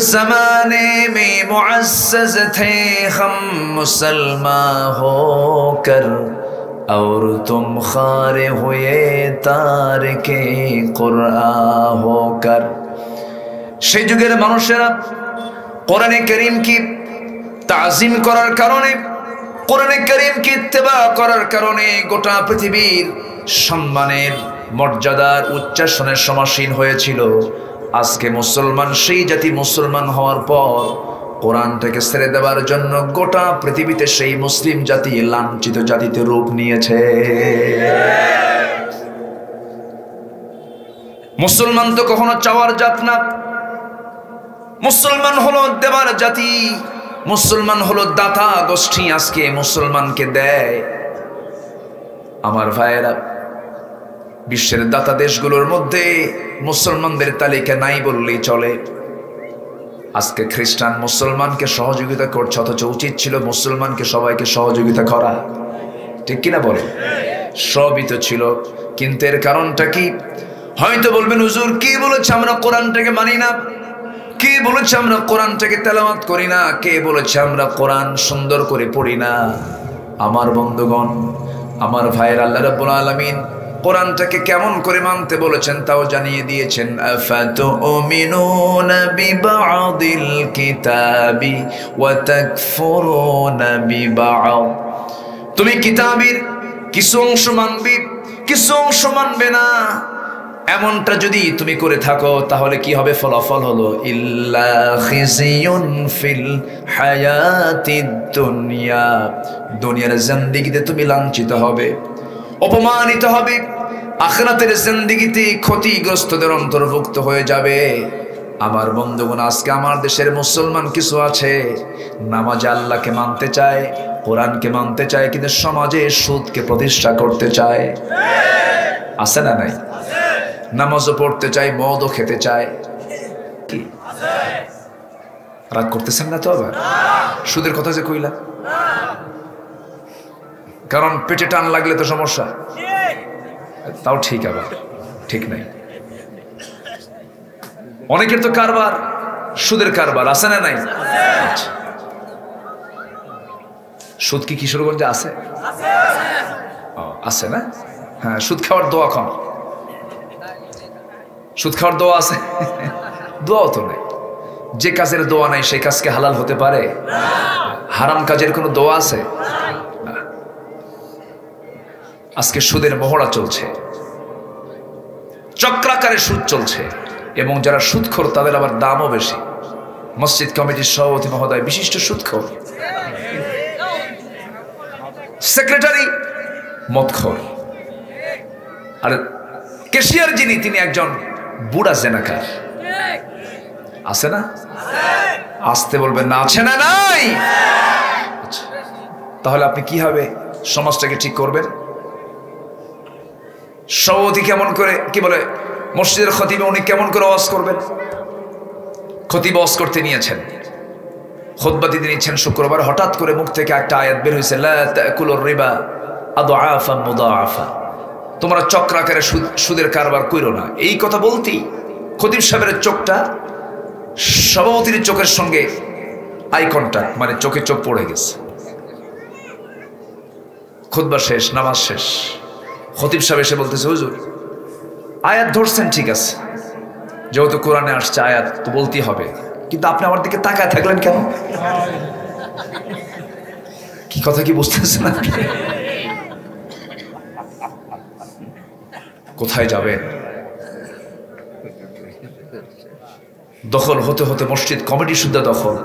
जमाने में मुअज़्ज़ज़ थे हम मुसलमान होकर और तुम खारे हुए तारिके कुरआन होकर। সেই যুগের মানুষেরা কোরআনে কারীম কি তাজিম করার কারণে, কোরআনে কারীম কি ইত্তেবা করার কারণে গোটা পৃথিবীর সম্মানের মর্যাদার উচ্চাসনের সমাসীন হয়েছিল। আজকে মুসলমান সেই জাতি মুসলমান হওয়ার পর কোরআনটাকে ছেড়ে দেওয়ার জন্য গোটা পৃথিবীতে সেই মুসলিম জাতি লাঞ্ছিত জাতিতে রূপ নিয়েছে। মুসলমান তো কখনো চাওয়ার জাত না, মুসলমান হলো দেবার জাতি, মুসলমান হলো দাতা গোষ্ঠী। আজকে মুসলমানকে দেয়। আমার ভাইয়েরা, বিশ্বের দাতা দেশগুলোর মধ্যে মুসলমানদের তালিকা নাই বললেই চলে। আজকে খ্রিস্টান মুসলমানকে সহযোগিতা করছে, অথচ উচিত ছিল মুসলমানকে সবাইকে সহযোগিতা করা। ঠিক কিনা বলে? সবই তো ছিল, কিন্তু এর কারণটা কি? হয়তো বলবেন হুজুর কে বলেছে আমরা কোরআনটাকে মানি না, কে বলেছে আমরা কোরআনটাকে তেলাওয়াত করি না, কে বলেছে আমরা কোরআন সুন্দর করে পড়ি না। আমার বন্ধুগণ, আমার ভাইয়ের, আল্লাহ রাব্বুল আলামিন কোরআনটাকে কেমন করে মানতে বলেছেন তাও জানিয়ে দিয়েছেন। আফাতুমিনুনা বিবা'দিল কিতাবি ওয়া তাকফুরুনা বিবা'দ। তুমি কিতাবের কিছু অংশ মানবে, কিছু অংশ মানবে না, এমনটা যদি তুমি করে থাকো তাহলে কি হবে? ফলাফল হলো ইল্লা খিজিয়ুন ফিল হায়াতিদ দুনিয়া। দুনিয়ার জিন্দেগিতে তুমি লাঞ্ছিত হবে, অপমানিত হবে, আখিরাতের জিন্দেগিতে ক্ষতিগ্রস্তদের অন্তর্ভুক্ত হয়ে যাবে। আমার বন্ধুগণ, আজকে আমার দেশের মুসলমান কিছু আছে নামাজে আল্লাহকে মানতে চায়, কোরআনকে মানতে চায়, কিন্তু সমাজে সুদকে প্রতিষ্ঠা করতে চায়। আছে না নাই? নামাজও পড়তে চায়, মদও খেতে চায়। কি রাগ করতেছেন না তো? আবার সুদের কথা যে কইলা, কারণ পেটে টান লাগলে তো সমস্যা। তাও ঠিক, আবার ঠিক নাই। অনেকের তো কারবার, সুদের কারবার। আছে না নাই? সুদ কি কিশোরগঞ্জে আছে? আছে না? হ্যাঁ, সুদ খাওয়ার দোয়া খান। সুদ খাওয়ার দোয়া আছে? দোয়াও তো নেই। যে কাজের দোয়া নাই সেই কাজকে হালাল হতে পারে? হারাম কাজের কোনো দোয়া আছে? আজকে সুদের মহড়া চলছে, চক্রাকারে সুদ চলছে, এবং যারা সুদখোর তাদের আবার দামও বেশি। মসজিদ কমিটির সভাপতি মহোদয় বিশিষ্ট সুদখোর, সেক্রেটারি মদখোর, আর ক্যাশিয়ার যিনি তিনি একজন বুড়া জেনাকার। আছে না? আসতে বলবেন না, আছে না নাই? আচ্ছা, তাহলে আপনি কিভাবে সমাজটাকে ঠিক করবেন? সভাপতি কেমন করে, কি বলে মসজিদের খতিবে, উনি কেমন করে ওয়াজ করবেন? খতিব ওয়াজ করতে নিয়েছেন, খুতবা দিতে নিচ্ছেন শুক্রবার, হঠাৎ করে মুখ থেকে একটা আয়াত বের হয়েছে, লা তাকুলুর রিবা আদআফান মুদাআফা। তোমরা চক্রাকারে সুদের কারবার কইরো না। এই কথা বলতেই খতিব সাহেবের চোখটা সভাপতির চোখের সঙ্গে আই কন্টাক্ট, মানে চোখে চোখ পড়ে গেছে। খুতবা শেষ, নামাজ শেষ, খতিব সাহেব এসে বলতেছে, হুজুর আয়াত ধরছেন ঠিক আছে, যেহেতু কোরআনে আসছে আয়াত তো বলতেই হবে, কিন্তু আপনি আমার দিকে তাকায় থাকলেন কেন? কি কথা কি বুঝতেছেন না? কোথায় যাবেন? দখল হতে হতে মসজিদ কমিটি শুদ্ধ দখল,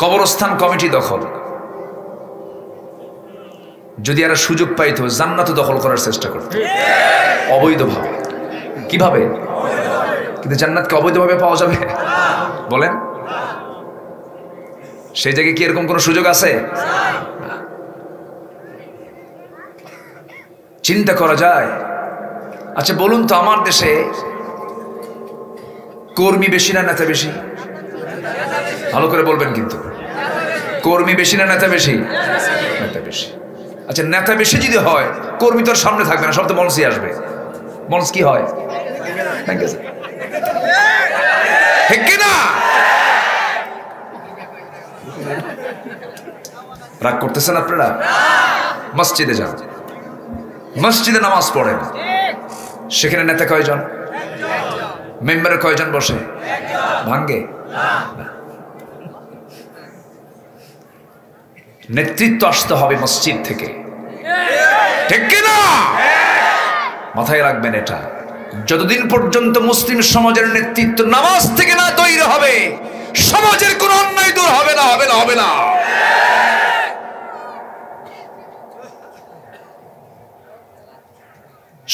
কবরস্থান কমিটি দখল। যদি এরা সুযোগ পাইতো জান্নাত দখল করার চেষ্টা করত অবৈধভাবে। কিভাবে? কিন্তু জান্নাতকে অবৈধভাবে পাওয়া যাবে? বলেন, সেই জায়গায় কি এরকম কোনো সুযোগ আছে? চিন্তা করা যায়। আচ্ছা বলুন তো, আমার দেশে কর্মী বেশি না নেতা বেশি? ভালো করে বলবেন কিন্তু। কর্মী বেশি না নেতা বেশি? নেতা বেশি। আচ্ছা নেতা বেশি যদি হয়, কর্মী তোর সামনে থাকবে না, সব তো মঞ্চে আসবে। মঞ্চ কি হয়? ঠিক কিনা? রাগ করতেছেন আপনারা? মসজিদে যান, মসজিদে নামাজ পড়েন, সেখানে নেতা কয়জন, মেম্বারে কয়জন বসে, ভাঙ্গে? নেতৃত্ব আসতে হবে মসজিদ থেকে, ঠিক কিনা? মাথায় রাখবেন এটা। যতদিন পর্যন্ত মুসলিম সমাজের নেতৃত্ব নামাজ থেকে না তৈরি হবে, সমাজের কোন অন্যায় দূর হবে না, হবে না, হবে না।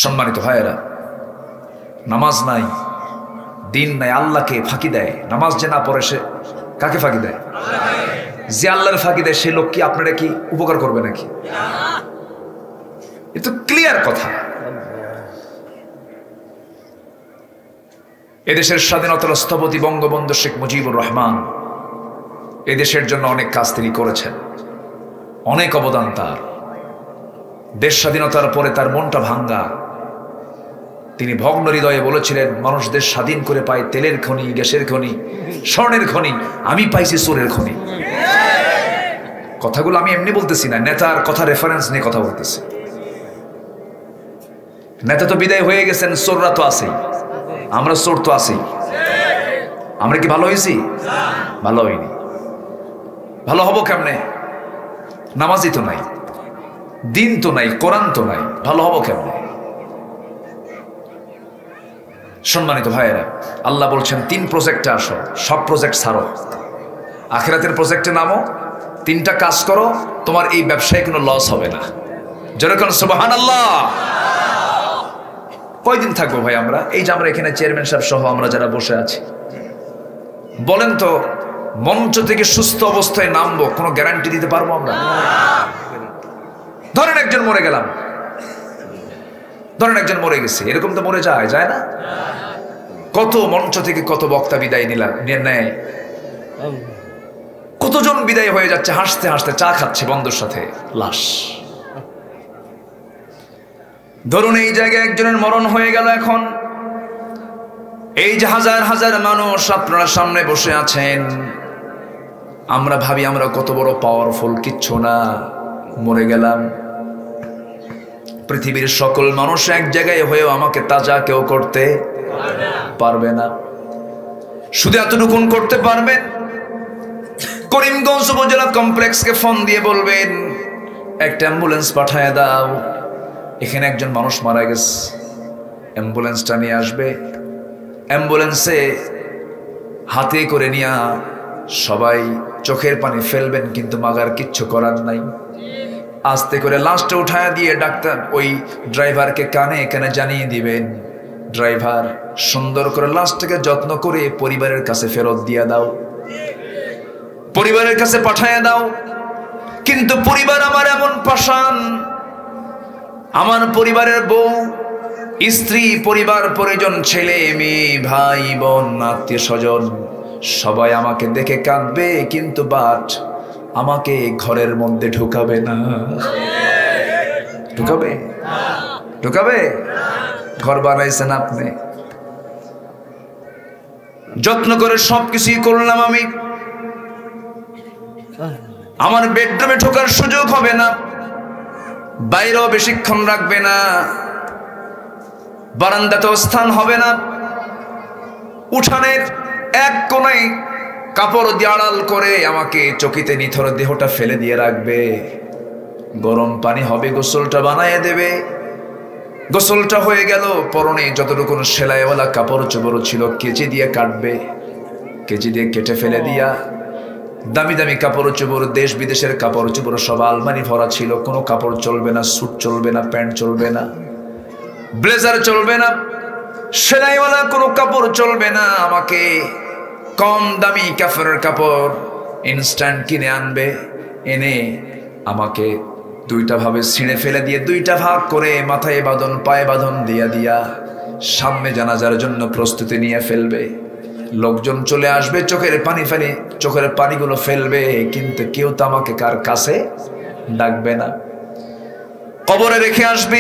সম্মানিত ভাইয়েরা, নামাজ নাই, দিন নাই, আল্লাহকে ফাঁকি দেয়। নামাজ যে না পড়ে সে কাকে ফাঁকি দেয়? যে আল্লাহর ফাঁকি দেয় সে লোক কি আপনারা কি উপকার করবে নাকি? এ তো ক্লিয়ার কথা। এদেশের স্বাধীনতার স্থপতি বঙ্গবন্ধু শেখ মুজিবুর রহমান এদেশের জন্য অনেক কাজ তিনি করেছেন, অনেক অবদান তার। দেশ স্বাধীনতার পরে তার মনটা ভাঙ্গা, তিনি ভগ্ন হৃদয়ে বলেছিলেন, মানুষ দেশ স্বাধীন করে পায় তেলের খনি, গ্যাসের খনি, স্বর্ণের খনি, আমি পাইছি চোরের খনি। কথাগুলো আমি এমনি বলতেছি না, নেতার কথা রেফারেন্স নিয়ে কথা বলতেছি। নেতা তো বিদায় হয়ে গেছেন, চোররা তো আছেই, আমরা চোর তো আছি। আমরা কি ভালো হয়েছি? ভালো হইনি। ভালো হব কেমনে? নামাজি তো নাই, দিন তো নাই, কোরআন তো নাই, ভালো হব কেমনে? সম্মানিত ভাইয়েরা, আল্লাহ বলছেন 3 প্রজেক্টে আসো, সব প্রজেক্ট ছাড়ো, আখিরাতের প্রজেক্টে নামো, 3টা কাজ করো, তোমার এই ব্যবসায় কোনো লস হবে না। যেরকম সুবহানাল্লাহ। কয়দিন থাকবো ভাই আমরা? এই যে আমরা এখানে চেয়ারম্যান সাহেব সহ আমরা যারা বসে আছি, বলেন তো, মঞ্চ থেকে সুস্থ অবস্থায় নামবো কোনো গ্যারান্টি দিতে পারবো আমরা? ধরেন একজন মরে গেলাম, ধরেন একজন মরে গেছে, এরকম তো মরে যায় না? কত মঞ্চ থেকে কত বক্তা বিদায় নেয়, কতজন বিদায় হয়ে যাচ্ছে হাসতে হাসতে, চা খাচ্ছে বন্ধুর সাথে, লাশ। ধরুন এই জায়গায় একজনের মরণ হয়ে গেল, এখন এই যে হাজার হাজার মানুষ আপনারা সামনে বসে আছেন, আমরা ভাবি আমরা কত বড় পাওয়ারফুল, কিচ্ছু না, মরে গেলাম। পৃথিবীর সকল মানুষ এক জায়গায় হয়েও আমাকে তাজা কেউ করতে পারবে না। শুধু এতটুকুন করতে পারবেন, করিমগঞ্জ উপজেলা কমপ্লেক্সকে ফোন দিয়ে বলবেন একটা অ্যাম্বুলেন্স পাঠায় দাও, এখানে একজন মানুষ মারা গেছে, অ্যাম্বুলেন্সটা নিয়ে আসবে। অ্যাম্বুলেন্সে হাতে করে নিয়ে সবাই চোখের পানি ফেলবেন, কিন্তু মাগার কিচ্ছু করার নাই। আস্তে করে লাশটা উঠায় দিয়ে ডাক্তার ওই ড্রাইভারকে কানে কানে জানিয়ে দিবেন, ড্রাইভার সুন্দর করে লাশটাকে যত্ন করে পরিবারের কাছে ফেরত দিয়ে দাও, পরিবারের কাছে পাঠায় দাও। কিন্তু পরিবার আমার এমন পাষাণ, আমার পরিবারের বউ, স্ত্রী, পরিবার পরিজন, ছেলে মেয়ে, ভাই বোন, আত্মীয় স্বজন সবাই আমাকে দেখে কাঁদবে, কিন্তু বাট আমাকে ঘরের মধ্যে ঢুকাবে না। ঢুকাবে? ঢুকাবে? ঘর বানাইছেন আপনি, যত্ন করে সবকিছুই করলাম আমি, আমার বেডরুমে ঢোকার সুযোগ হবে না, বাইরেও বেশিক্ষণ রাখবে না, বারান্দাতেও স্থান হবে না, উঠানের এক কোণায় কাপড় দিয়ে আড়াল করে আমাকে চকিতে নিথর দেহটা ফেলে দিয়ে রাখবে। গরম পানি হবে, গোসলটা বানায় দেবে। গোসলটা হয়ে গেল, পরনে যতটুকু সেলাইওয়ালা কাপড় চোপড় ছিল কেচি দিয়ে কাটবে, কেচি দিয়ে কেটে ফেলে দিয়া দামি দামি কাপড় চোপড়, দেশ বিদেশের কাপড় চোপড় সব আলমারি ভরা ছিল। কোনো কাপড় চলবে না, স্যুট চলবে না, প্যান্ট চলবে না, ব্লেজার চলবে না, সেলাইওয়ালা কোনো কাপড় চলবে না। আমাকে কম দামি কাপড়ের কাপড় ইনস্ট্যান্ট কিনে আনবে, এনে আমাকে 2টা ভাবে ছিঁড়ে ফেলে দিয়ে 2টা ভাগ করে মাথায় বাঁধন পায়ে বাঁধন দিয়া দিয়া সামনে জানাজার জন্য প্রস্তুতি নিয়ে ফেলবে। লোকজন চলে আসবে, চোখের পানি ফেলে চোখের পানিগুলো ফেলবে, কিন্তু কেউ তো আমাকে কার কাছে ডাকবে না। কবরে রেখে আসবে,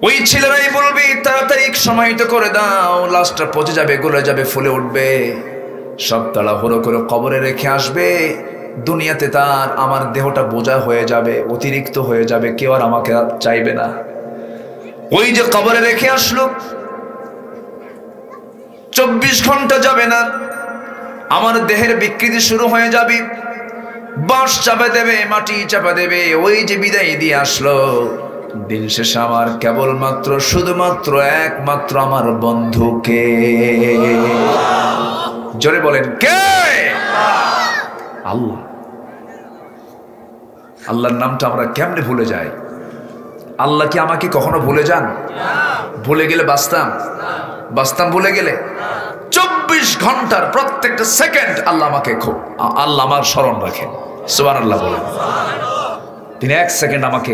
ওই ছেলেরাই বলবে তাড়াতাড়ি সমাহিত করে দাও, লাশটা পচে যাবে, গলে যাবে, ফুলে উঠবে, সব তাড়াহুড়ো করে কবরে রেখে আসবে। দুনিয়াতে তার আমার দেহটা বোঝা হয়ে যাবে, অতিরিক্ত হয়ে যাবে, কেউ আর আমাকে চাইবে না। ওই যে কবরে রেখে আসলো, 24 ঘন্টা যাবে না, আমার দেহের বিকৃতি শুরু হয়ে যাবে, বাঁশ চাপা দেবে, মাটি চাপা দেবে। ওই যে বিদায় দিয়ে আসলো, দিন শেষে আমার কেবলমাত্র শুধুমাত্র একমাত্র আমার বন্ধুকে। জোরে বলেন কে? আল্লাহ। আল্লাহর নামটা আমরা কেমনে ভুলে যাই? আল্লাহ কি আমাকে কখনো ভুলে যান? ভুলে গেলে বাঁচতাম ভুলে গেলে? 24 ঘন্টার প্রত্যেকটা সেকেন্ড আল্লাহ আমাকে আল্লাহ আমার স্মরণ রাখেন। সুবহানাল্লাহ বলেন। তিনি 1 সেকেন্ড আমাকে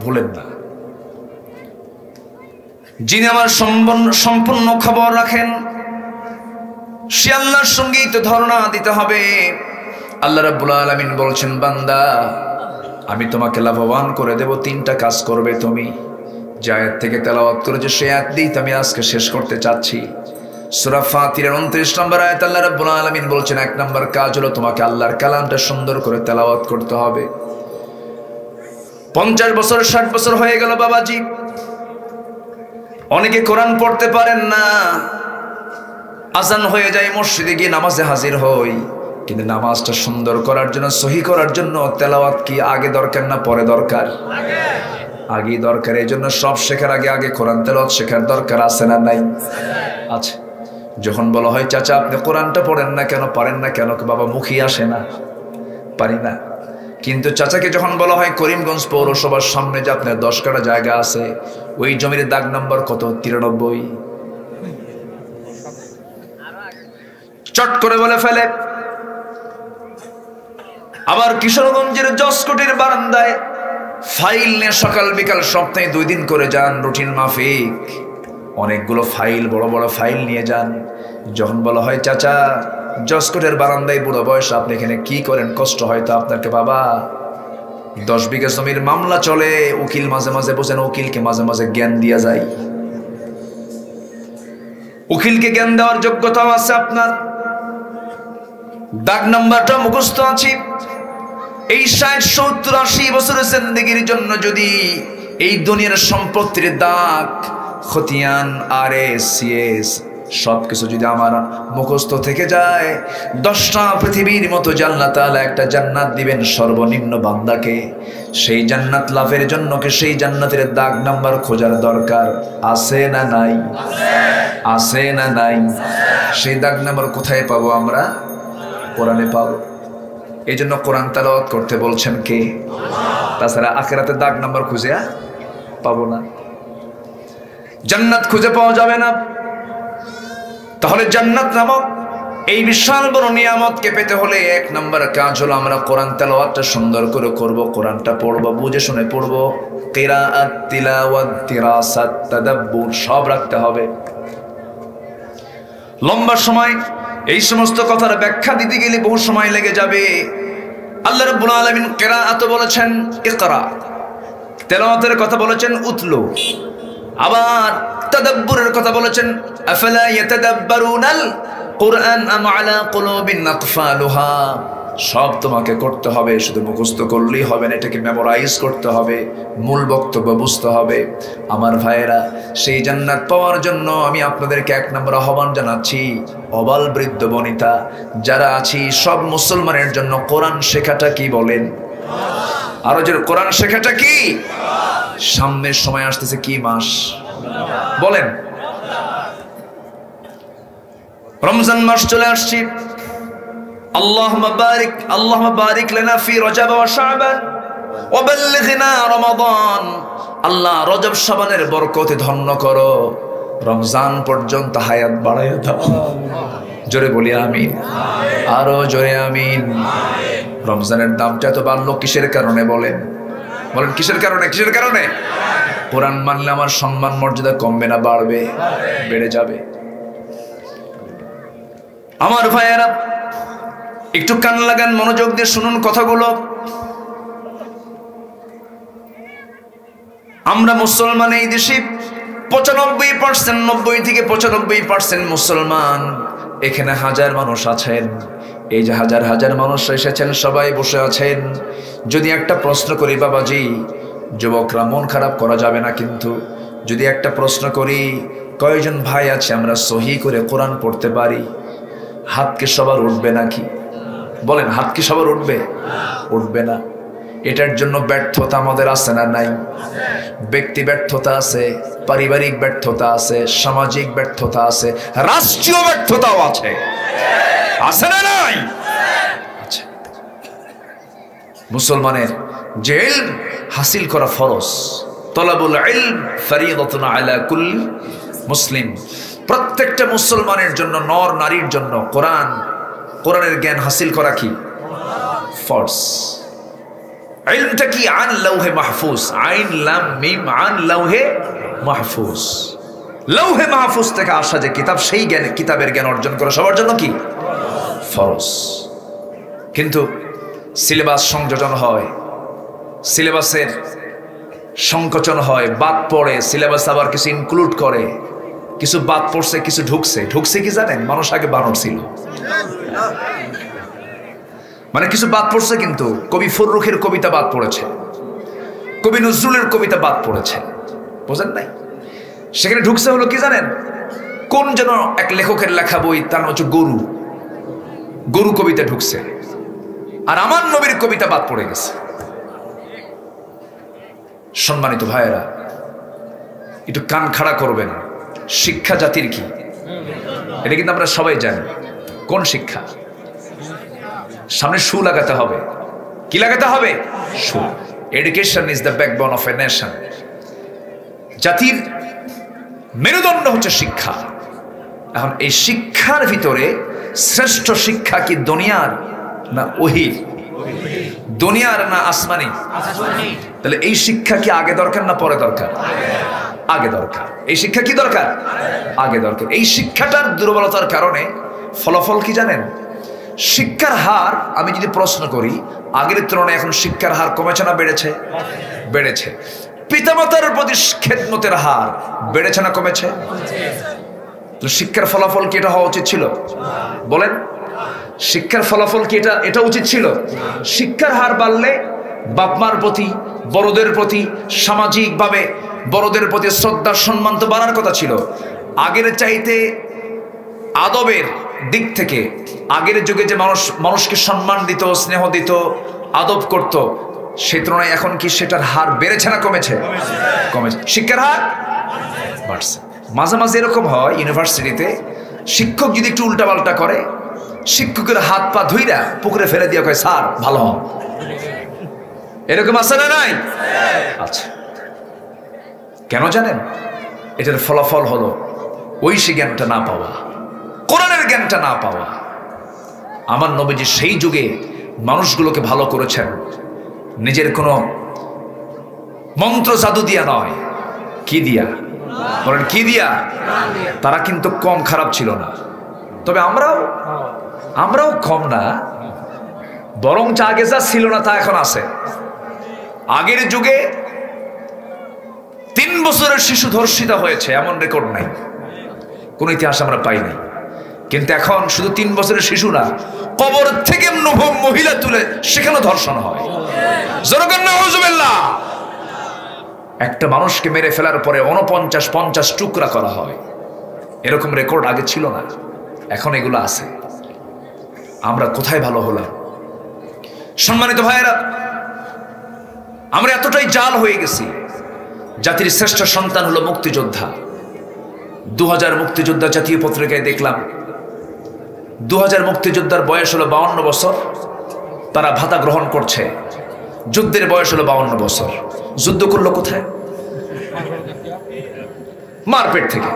ভুলেন না। যিনি আমার সম্পূর্ণ খবর রাখেন, সে আল্লাহর সঙ্গেই তো ধারণা দিতে হবে। আল্লাহ রাব্বুল আলামিন বলছেন, বান্দা আমি তোমাকে লাভবান করে দেব, 3টা কাজ করবে তুমি। যে আয়াত থেকে তেলাওয়াত করেছে সেই আয়াত দিয়ে আমি আজকে শেষ করতে চাচ্ছি। সূরা ফাতিরের 29 নম্বর আয়াত আল্লাহ রাব্বুল আলামিন বলছেন, 1 নম্বর কাজ হলো তোমাকে আল্লাহর কালামটা সুন্দর করে তেলাওয়াত করতে হবে। 50 বছর 60 বছর হয়ে গেল বাবাজি, অনেকে কোরআন পড়তে পারেন না। আজান হয়ে যায়, মসজিদে গিয়ে নামাজে হাজির হই, কিন্তু নামাজটা সুন্দর করার জন্য, সহি করার জন্য তেলাওয়াত কি আগে দরকার না পরে দরকার? আগে দরকার। এই জন্য সব শেখার আগে আগে কোরআন তেলাওয়াত শেখার দরকার আছে না নাই? আছে। যখন বলা হয় চাচা আপনি কোরআনটা পড়েন না কেন, পারেন না কেন? বাবা মুখে আসে না, পারি না। কিন্তু চাচাকে যখন বলা হয় করিমগঞ্জ পৌরসভার সামনে যে আপনার 10 কাঠা জায়গা আছে, ওই জমির দাগ নাম্বার কত? 93। চট করে বলে ফেলে। আবার কিশোরগঞ্জের জসকোটের বারান্দায় ফাইল নিয়ে সকাল বিকাল সপ্তাহে 2 দিন করে যান, রুটিন মাফিক অনেকগুলো ফাইল, বড় বড় ফাইল নিয়ে যান। যখন বলা হয় চাচা জসকোটের বারান্দায় বুড়ো বয়স আপনি এখানে কি করেন, কষ্ট হয়তো আপনাকে, বাবা 10 বিঘা জমির মামলা চলে, উকিল মাঝে মাঝে বোঝেন, উকিলকে মাঝে মাঝে জ্ঞান দিয়া যায়। উকিলকে জ্ঞান দেওয়ার যোগ্যতাও আছে আপনার, দাগ নাম্বারটা মুখস্থ আছে। এই 60 70 80 বছরের জিন্দেগির জন্য যদি এই দুনিয়ার সম্পত্তির দাগ, খতিয়ান, RS সবকিছু যদি আমার মুখস্থ থেকে যায়, 10টা পৃথিবীর মতো আল্লাহ তাআলা একটা জান্নাত দিবেন সর্বনিম্ন বান্দাকে। সেই জান্নাত লাভের জন্য কি সেই জান্নাতের দাগ নাম্বার খোঁজার দরকার আছে না নাই? আছে না নাই? সেই দাগ নাম্বার কোথায় পাবো আমরা? কোরআনে পাবো। এই জন্য কোরআন তেলাওয়াত করতে বলছেন কে? তাছাড়া আখিরাতে দাগ নাম্বার খুঁজে পাবো না, জান্নাত খুঁজে পাওয়া যাবে না। তাহলে জান্নাত নামক এই বিশাল বড় নিয়ামতকে পেতে হলে 1 নম্বর কাজ হলো আমরা কোরআন তেলাওয়াতটা সুন্দর করে করব, কোরআনটা পড়বো, বুঝে শুনে পড়বো। কিরাআত, তিলাওয়াত, দিরাসাত, তাদাব্বুর সব রাখতে হবে। লম্বা সময় এই সমস্ত কথার ব্যাখ্যা দিতে গেলে বহু সময় লেগে যাবে। আল্লাহ রাব্বুল আলামিন কিরাআত বলেছেন ইকরা, তেলাওয়াতের কথা বলেছেন উতলু, আবার তাদাব্বুরের কথা বলেছেন আফালা ইয়াতাদাব্বারুনাল কুরআন আম আলা কুলুবিন আকফালুহা। সব তোমাকে করতে হবে, শুধু মুখস্থ করলেই হবে না, এটাকে মেমোরাইজ করতে হবে, মূল বক্তব্য বুঝতে হবে। আমার ভাইয়েরা, সেই জান্নাত পাওয়ার জন্য আমি আপনাদেরকে 1 নম্বর আহ্বান জানাচ্ছি, অবাল বৃদ্ধ বনিতা যারা আছি সব মুসলমানের জন্য কোরআন শেখাটা কি বলেন? আরো যে কোরআন শেখাটা কি? সামনের সময় আসতেছে কি মাস বলেন? রমজান মাস চলে আসছে। আল্লাহুম্মা বারিক লানা ফি রজব ওয়া শাবান ওয়া বাল্লিগনা রমাদান। আল্লাহ রজব শাবানের বরকতে ধন্য করো, রমজান পর্যন্ত হায়াত বাড়াইয়া দাও। জোরে বলি আমিন, আরো জোরে আমিন। রমজানের দামটা এত বাড়লো কিসের কারণে বলেন? বলেন কিসের কারণে? কিসের কারণে? কোরআন মানলে আমার সম্মান মর্যাদা কমবে না বাড়বে? বেড়ে যাবে। আমার ভাইয়েরা একটু কান লাগান, মনোযোগ দিয়ে শুনুন কথাগুলো। আমরা মুসলমান এই দেশে 95%, 90 থেকে 95% মুসলমান। এখানে হাজার মানুষ আছেন, এই যে হাজার হাজার মানুষ এসেছেন, সবাই বসে আছেন। যদি একটা প্রশ্ন করি বাবাজি, যুবকরা মন খারাপ করা যাবে না, কিন্তু যদি একটা প্রশ্ন করি, কয়জন ভাই আছে আমরা সহি করে কোরআন পড়তে পারি? হাত কি সবার উঠবে নাকি? বলেন, হাত কি সবার উঠবে? উঠবে না। এটার জন্য ব্যর্থতা আমাদের আছে না নাই? ব্যক্তি ব্যর্থতা আছে, পারিবারিক ব্যর্থতা আছে, সামাজিক ব্যর্থতা আছে, রাষ্ট্রীয় ব্যর্থতাও আছে, আছে না নাই? আচ্ছা, মুসলমানের যে ইলম হাসিল করা ফরজ, তলাবুল ইলম ফরিয়দাতুন আলা কুল্লি মুসলিম, প্রত্যেকটা মুসলমানের জন্য, নর নারীর জন্য কোরআনের জ্ঞান হাসিল করা কি ফরজ। ইলমটা কি? আন লাউহে মাহফুজ, আইন লাম মিম, আন লাউহে মাহফুজ। লাউহে মাহফুজ থেকে আসা যে কিতাব, সেই জ্ঞান, কিতাবের জ্ঞান অর্জন করা সবার জন্য কি ফরজ। কিন্তু সিলেবাস সংযোজন হয়, সিলেবাসের সংকোচন হয়, বাদ পড়ে, সিলেবাস আবার কিছু ইনক্লুড করে, কিছু বাদ পড়ছে, কিছু ঢুকছে কি জানেন? মানুষ আগে বানর ছিল, মানে কিছু বাদ পড়ছে, কিন্তু কবি ফররুখের কবিতা বাদ পড়েছে, কবি নজরুলের কবিতা বাদ পড়েছে, বোঝেন নাই? সেখানে ঢুকছে হলো কি জানেন? কোন যেন এক লেখকের লেখা বই, তার নাম হচ্ছে গরু কবিতা ঢুকছে, আর আমার নবীর কবিতা বাদ পড়ে গেছে। সম্মানিত ভাইয়েরা, একটু কান খাড়া করবেন। শিক্ষা জাতির কি, এটা কিন্তু আমরা সবাই জানি। কোন শিক্ষা? সামনে শু লাগাতে হবে। কি লাগাতে হবে? Shoe. Education is the backbone of a nation. জাতির মেরুদণ্ড হচ্ছে শিক্ষা। এখন এই শিক্ষার ভিতরে শ্রেষ্ঠ শিক্ষা কি দুনিয়ার না ওহীর? দুনিয়ার না আসমানি? তাহলে এই শিক্ষা কি আগে দরকার না পরে দরকার? আগে দরকার। এই শিক্ষা কি দরকার? আগে দরকার। এই শিক্ষাটার দুর্বলতার কারণে ফলাফল কি জানেন? শিক্ষার হার, আমি যদি প্রশ্ন করি, আগের তুলনায় এখন শিক্ষার হার কমেছে না বেড়েছে? বেড়েছে। পিতামাতার প্রতি খেদমতের হার বেড়েছে না কমেছে? শিক্ষার ফলাফল কি এটা হওয়া উচিত ছিল? বলেন, শিক্ষার ফলাফল কি এটা উচিত ছিল? শিক্ষার হার বাড়লে বাপমার প্রতি, বড়দের প্রতি, সামাজিকভাবে বড়দের প্রতি শ্রদ্ধা সম্মান তো বাড়ার কথা ছিল। আগের চাইতে আদবের দিক থেকে, আগের যুগে যে মানুষকে সম্মান দিত, স্নেহ দিত, আদব করত, সেই তুলনায় এখন কি সেটার হার বেড়েছে না কমেছে? কমেছে। শিক্ষার হার বাড়ছে। মাঝে মাঝে এরকম হয় ইউনিভার্সিটিতে, শিক্ষক যদি একটু উল্টাপাল্টা করে, শিক্ষকের হাত পা ধুইরা পুকুরে ফেলে দিয়ে কয়, স্যার ভালো হন। এরকম আছে না নাই? আচ্ছা, কেন জানেন? এটার ফলাফল হলো ঐশী জ্ঞানটা না পাওয়া, কোরআনের জ্ঞানটা না পাওয়া। আমার নবীজি সেই যুগে মানুষগুলোকে ভালো করেছেন, নিজের কোনো মন্ত্র জাদু দিয়া নয়। কি দিয়া? বলেন, কি দিয়া? তারা কিন্তু কম খারাপ ছিল না। তবে আমরাও কম না, বরং আগে যা ছিল না তা এখন আছে। আগের যুগে 3 বছরের শিশু ধর্ষিতা হয়েছে, এমন রেকর্ড নাই, কোন ইতিহাস আমরা পাই নাই। কিন্তু এখন শুধু 3 বছরের শিশু না, কবর থেকে মহিলা তুলে সেখানে ধর্ষণ হয়। একটা মানুষকে মেরে ফেলার পরে 49-50 টুকরা করা হয়। এরকম রেকর্ড আগে ছিল না, এখন এগুলো আছে। আমরা কোথায় ভালো হলাম? সম্মানিত ভাইয়েরা, আমরা এতটাই জাল হয়ে গেছি। জাতির শ্রেষ্ঠ সন্তান হলো মুক্তিযোদ্ধা। 2000 মুক্তিযোদ্ধা জাতীয় পত্রিকায় দেখলাম, 2000 মুক্তিযোদ্ধার বয়স হলো 52 বছর, তারা ভাতা গ্রহণ করছে। যুদ্ধের বয়স হলো 52 বছর। যুদ্ধ করলো কোথায়? মারপেট থেকে।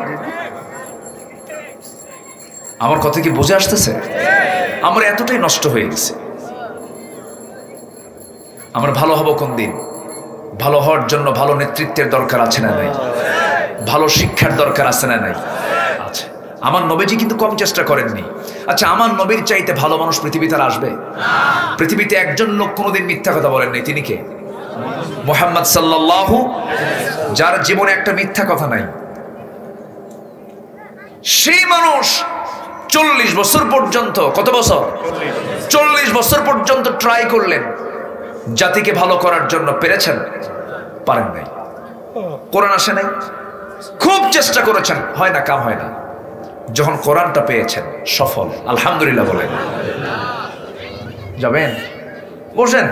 আমার কথা কি বুঝে আসতেছে? আমরা এতটাই নষ্ট হয়ে গেছি। আমরা ভালো হব কোন দিন? ভালো হওয়ার জন্য ভালো নেতৃত্বের দরকার আছে না নাই? ভালো শিক্ষার দরকার আছে না নাই? আচ্ছা, আমার নবীজি কিন্তু কম চেষ্টা করেননি। আচ্ছা, আমার নবীর চাইতে ভালো মানুষ পৃথিবীতে আর আসবে? পৃথিবীতে একজন লোক কোনোদিন মিথ্যা কথা বলেন নাই, তিনি কে? মুহাম্মদ সাল্লাল্লাহু, যার জীবনে একটা মিথ্যা কথা নাই, সেই মানুষ 40 বছর পর্যন্ত, কত বছর? 40 বছর পর্যন্ত ট্রাই করলেন জাতিকে ভালো করার জন্য। পেরেছেন? পারেন নাই। কোরআন আসে নাই, খুব চেষ্টা করেছেন, হয় না, কাম হয় না। যখন কোরআনটা পেয়েছেন সফল, আলহামদুলিল্লাহ বলেন। যাবেন? বসেন।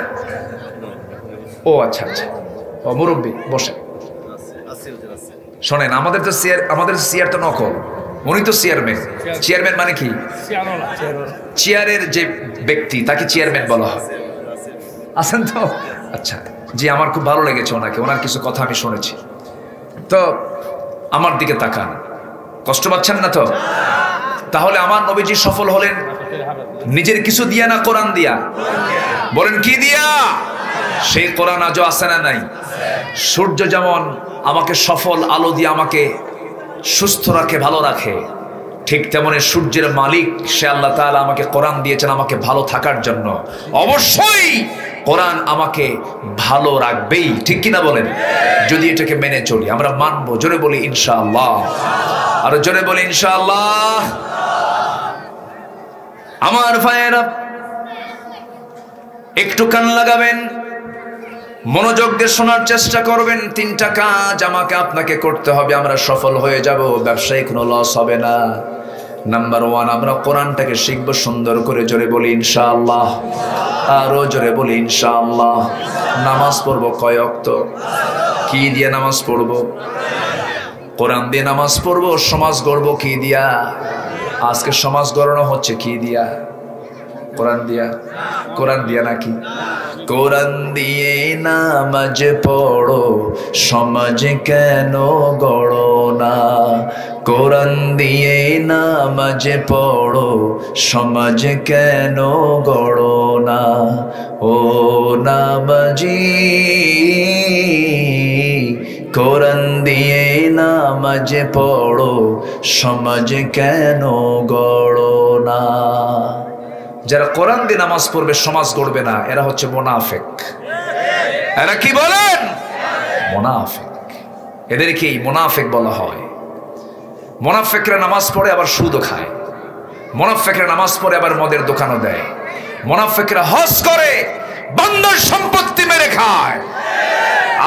ও আচ্ছা আচ্ছা, ও মুরব্বী বসেন। শোনেন, আমাদের চেয়ার তো নকল, উনি তো চেয়ারম্যান। চেয়ারম্যান মানে কি? চেয়ারের যে ব্যক্তি তাকে চেয়ারম্যান বলা হয়। আছেন তো? আচ্ছা জি, আমার খুব ভালো লেগেছে ওনাকে, ওনার কিছু কথা আমি শুনেছি। তো আমার দিকে তাকান, কষ্ট পাচ্ছেন না তো? তাহলে আমার নবীজি সফল হলেন নিজের কিছু দিয়া না কোরআন দিয়া? বলেন কি দিয়া? সেই কোরআন আজও আছে না নাই? সূর্য যেমন আমাকে সফল আলো দিয়ে আমাকে সুস্থ রাখে, ভালো রাখে, ঠিক তেমনি সূর্যের মালিক সে আল্লাহ তাআলা আমাকে কোরআন দিয়েছেন আমাকে ভালো থাকার জন্য। অবশ্যই কোরআন আমাকে ভালো রাখবেই, ঠিক কিনা বলেন? যদি এটাকে মেনে চলি, আমরা মানবো। জোরে বলি ইনশাআল্লাহ, আর জোরে বলি ইনশাআল্লাহ। আমার ভাইয়েরা, একটু কান লাগাবেন, মনোযোগ দিয়ে শোনার চেষ্টা করবেন। 3টা কাজ আমাকে আপনাকে করতে হবে, আমরা সফল হয়ে যাব, ব্যবসায় কোনো লস হবে না। নাম্বার 1, আমরা কোরআনটাকে শিখবো সুন্দর করে। জোরে বলি ইনশাআল্লাহ, আরো জোরে বলি ইনশাআল্লাহ। নামাজ পড়বো কয় ওয়াক্ত? কি দিয়ে নামাজ পড়বো? কোরআন দিয়ে নামাজ পড়বো। সমাজ গড়বো কি দিয়া? আজকে সমাজ গড়ানো হচ্ছে কি দিয়া? কোরআন দিয়া। কোরআন দিয়া নাকি? কোরআন দিয়ে নামাজ পড়ো, সমাজ কেন গড়ো না? কোরআন দিয়ে নামাজ পড়ো, সমাজ কেন গড়ো না? ও নামাজি, কোরআন দিয়ে নামাজ পড়ো, সমাজ কেন গড়ো না? যারা কোরআন দিয়ে নামাজ পড়বে সমাজ গড়বে না, এরা হচ্ছে মুনাফিক। এরা কি বলেন? মুনাফিক। এদেরকেই মুনাফিক বলা হয়। মুনাফিকরা নামাজ পড়ে আবার সুদও খায়, মুনাফিকরা নামাজ পড়ে আবার মদের দোকানও দেয়, মুনাফিকরা হজ করে বান্দার সম্পত্তি মেরে খায়।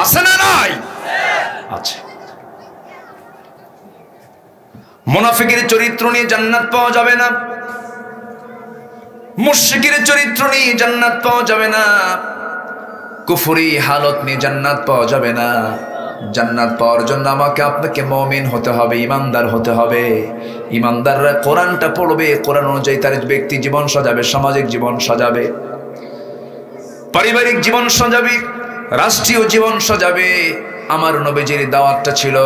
আছে না নাই? আছে। মুনাফিকের চরিত্র নিয়ে জান্নাত পাওয়া যাবে না, মুশরিকের চরিত্র নিয়ে জান্নাত পাওয়া যাবে না, কুফরি হালত নিয়ে জান্নাত পাওয়া যাবে না। জান্নাত পাওয়ার জন্য আমাকে আপনাকে মুমিন হতে হবে, ইমানদার হতে হবে। ইমানদাররা কোরআনটা পড়বে, কোরআন অনুযায়ী তার ব্যক্তি জীবন সাজাবে, সামাজিক জীবন সাজাবে, পারিবারিক জীবন সাজাবে, রাষ্ট্রীয় জীবন সাজাবে। আমার নবীজির দাওয়াতটা ছিল,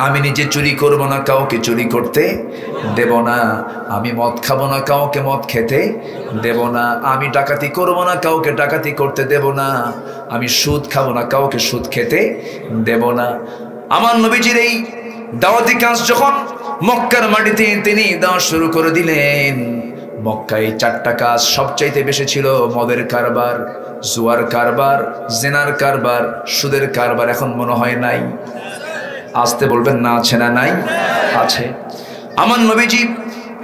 আমি নিজে চুরি করব না, কাউকে চুরি করতে দেব না। আমি মদ খাবো না, কাউকে মদ খেতে দেব না। আমি ডাকাতি করব না, কাউকে ডাকাতি করতে দেব না। আমি সুদ খাবো না, কাউকে সুদ খেতে দেব না। আমার নবীজির এই দাওয়াতি কাজ যখন মক্কার মাটিতে তিনি দেওয়া শুরু করে দিলেন, মক্কায় 4টা কাজ সবচাইতে বেশি ছিল: মদের কারবার, জুয়ার কারবার, জিনার কারবার, সুদের কারবার। এখন মনে হয় নাই? আসতে বলবেন না, আছে না নাই? আছে। আমার নবীজি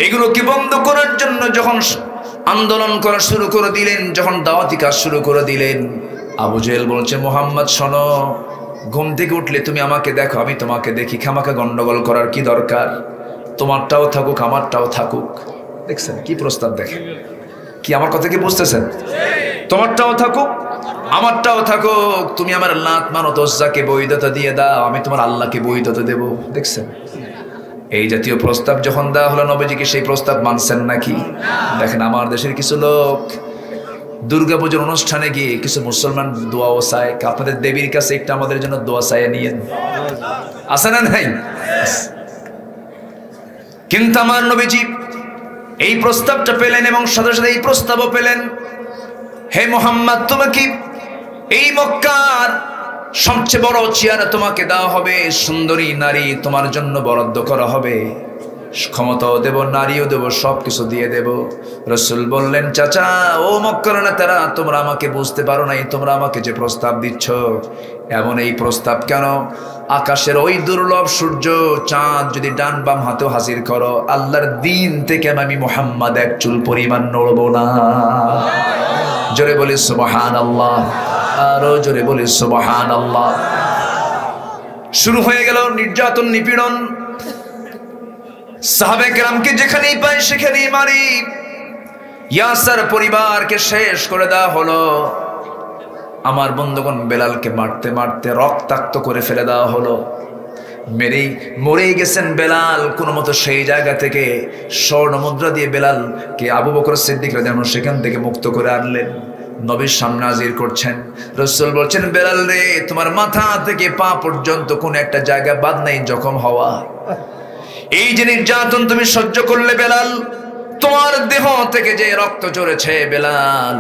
এগুলোকে বন্ধ করার জন্য যখন আন্দোলন করা শুরু করে দিলেন, যখন দাওয়াতি কাজ শুরু করে দিলেন, আবু জেহেল বলছে, মুহাম্মদ শোনো, ঘুম থেকে উঠলে তুমি আমাকে দেখো, আমি তোমাকে দেখি, খামাখা গন্ডগোল করার কি দরকার? তোমারটাও থাকুক, আমারটাও থাকুক। দেখছেন কি প্রস্তাব? দেখেন কি, আমার কথা কি বুঝতেছেন? তোমারটাও থাকুক, আমারটাও থাকুক। তুমি আমার লাত মানত ওজ্জাকে বৈধতা দিয়ে দাও, আমি তোমার আল্লাহকে বৈধতা দেব। দেখছেন এই জাতীয় প্রস্তাব যখন দেওয়া হলো, নবীজিকে সেই প্রস্তাব মানছেন নাকি? দেখেন আমার দেশের কিছু লোক দুর্গাপুজোর অনুষ্ঠানে গিয়ে কিছু মুসলমান দোয়াও চায়, আপনাদের দেবীর কাছে একটা আমাদের জন্য দোয়া চায় নিয়েন। আছে না নাই? কিন্তু আমার নবীজি এই প্রস্তাবটা পেলেন এবং সাথে সাথে এই প্রস্তাবও পেলেন, হে মুহাম্মদ, তোমাকে এই মক্কার সবচেয়ে বড় চেয়ার তোমাকে দেওয়া হবে, সুন্দরী নারী তোমার জন্য বরাদ্দ করা হবে। ক্ষমতাও দেব, নারীও দেব, সব কিছু দিয়ে দেব। রাসূল বললেন, চাচা ও মক্কার নেতারা, তোমরা আমাকে বুঝতে পারো নাই, তোমরা আমাকে যে প্রস্তাব দিচ্ছ, এমন এই প্রস্তাব কেন? আকাশের ওই দুর্লভ সূর্য চাঁদ যদি ডান বাম হাতেও হাজির করো, আল্লাহর দিন থেকে আমি মুহাম্মদ এক চুল পরিমাণ নড়ব না। জোরে বলি সুবহানাল্লাহ, আরো জোরে বলি সুবহানাল্লাহ। শুরু হয়ে গেল নির্যাতন, নিপীড়ন। সাহাবে কেরামকে যেখানেই পায় সেখানেই মারি। ইয়াসার পরিবারকে শেষ করে দেওয়া হলো। আমার বন্ধুগণ, বেলালকে মারতে মারতে রক্তাক্ত করে ফেলে দেওয়া হলো। মেরেই মরেই গেছেন বেলাল। কোনো মতো সেই জায়গা থেকে স্বর্ণ মুদ্রা দিয়ে বেলালকে আবু বকর সিদ্দিক রাদিয়াল্লাহু আনহু সেখান থেকে মুক্ত করে আনলেন। নবীর সামনে হাজির করছেন। রাসূল বলছেন, বেলাল রে, তোমার মাথা থেকে পা পর্যন্ত কোন একটা জায়গা বাদ নাই জখম হওয়া। এই যে নির্যাতন তুমি সহ্য করলে বেলাল, তোমার দেহ থেকে যে রক্ত ঝরেছে বেলাল,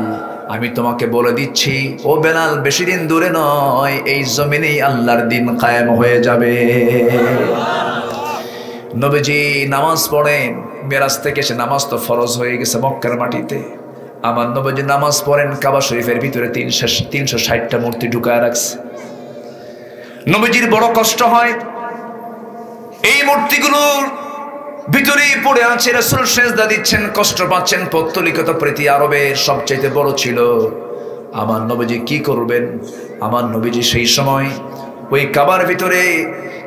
আমি তোমাকে বলে দিচ্ছি ও বেলাল, বেশি দিন দূরে নয়, এই জমিনেই আল্লাহর দিন কায়েম হয়ে যাবে। নবীজি নামাজ পড়েন। মেরাজ থেকে সে নামাজ তো ফরজ হয়ে গেছে মক্কার মাটিতে। আমার নবীজি নামাজ পড়েন, কাবা শরীফের ভিতরে 360টা মূর্তি ঢুকায় রাখছে। নবীজির বড় কষ্ট হয়, এই মূর্তিগুলোর ভিতরেই পড়ে আছে। রাসূল সেজদা দিচ্ছেন, কষ্ট পাচ্ছেন। পৌত্তলিকতা প্রীতি আরবের সবচাইতে বড় ছিল। আমার নবীজি কি করবেন? আমার নবীজি সেই সময় ওই কাবার ভিতরে,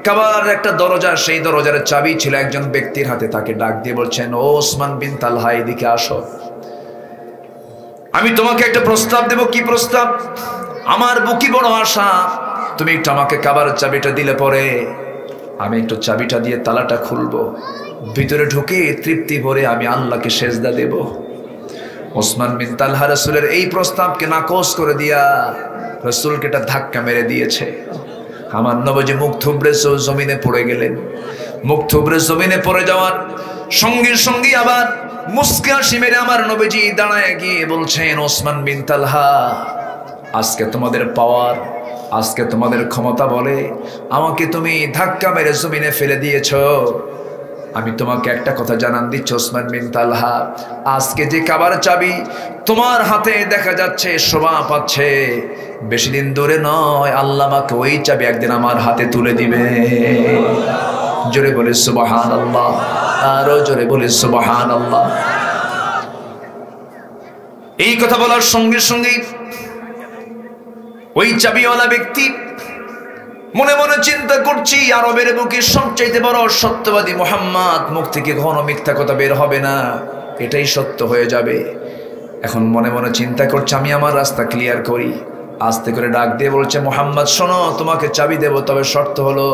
কাবার একটা দরজা, সেই দরজার চাবি ছিল একজন ব্যক্তির হাতে। তাকে ডাক দিয়ে বলছেন, ও ওসমান বিন তালহা, এদিকে আসো, আমি তোমাকে একটা প্রস্তাব দেব। কি প্রস্তাব? আমার বুকি বড় আশা, তুমি একটু আমাকে কাবার চাবিটা দিলে পরে আমি একটু চাবিটা দিয়ে তালাটা খুলবো, ভিতরে ঢুকে তৃপ্তি ভরে আমি আল্লাহকে সেজদা দেব। ওসমান বিন তালহা রাসূলের এই প্রস্তাবকে নাকচ করে দিয়া রাসূলকে একটা ধাক্কা মেরে দিয়েছে। আমার নবীজি মুখ থুবড়ে জমিনে পড়ে গেলেন। মুখ থুবড়ে জমিনে পড়ে যাওয়ার সঙ্গে সঙ্গে আবার মুস্কি হাসি মেরে আমার নবীজি দাঁড়ায় গিয়ে বলছেন, ওসমান বিন তালহা, আজকে তোমাদের পাওয়ার, আজকে তোমাদের ক্ষমতা বলে আমাকে তুমি ধাক্কা মেরে জমিনে ফেলে দিয়েছ। আমি তোমাকে একটা কথা জানান দিচ্ছি ওসমান বিন তালহা, আজকে যে কাবার চাবি তোমার হাতে দেখা যাচ্ছে, শোভা পাচ্ছে, বেশি দিন দূরে নয়, আল্লাহ আমাকে ওই চাবি একদিন আমার হাতে তুলে দিবে। জোরে বলে সুবহানাল্লাহ, আরো জোরে বলে সুবহানাল্লাহ। এই কথা বলার সঙ্গে সঙ্গে ওই চাবিওয়ালা ব্যক্তি মনে মনে চিন্তা করছি, আরবের বুকে সবচাইতে বড় সত্যবাদী মুহাম্মদ, মুখ থেকে ঘন মিথ্যা কথা বের হবে না, এটাই সত্য হয়ে যাবে। এখন মনে মনে চিন্তা করছে, আমি আমার রাস্তা ক্লিয়ার করি। আস্তে করে ডাক দিয়ে বলছে, মুহাম্মদ শোনো, তোমাকে চাবি দেব, তবে শর্ত হলো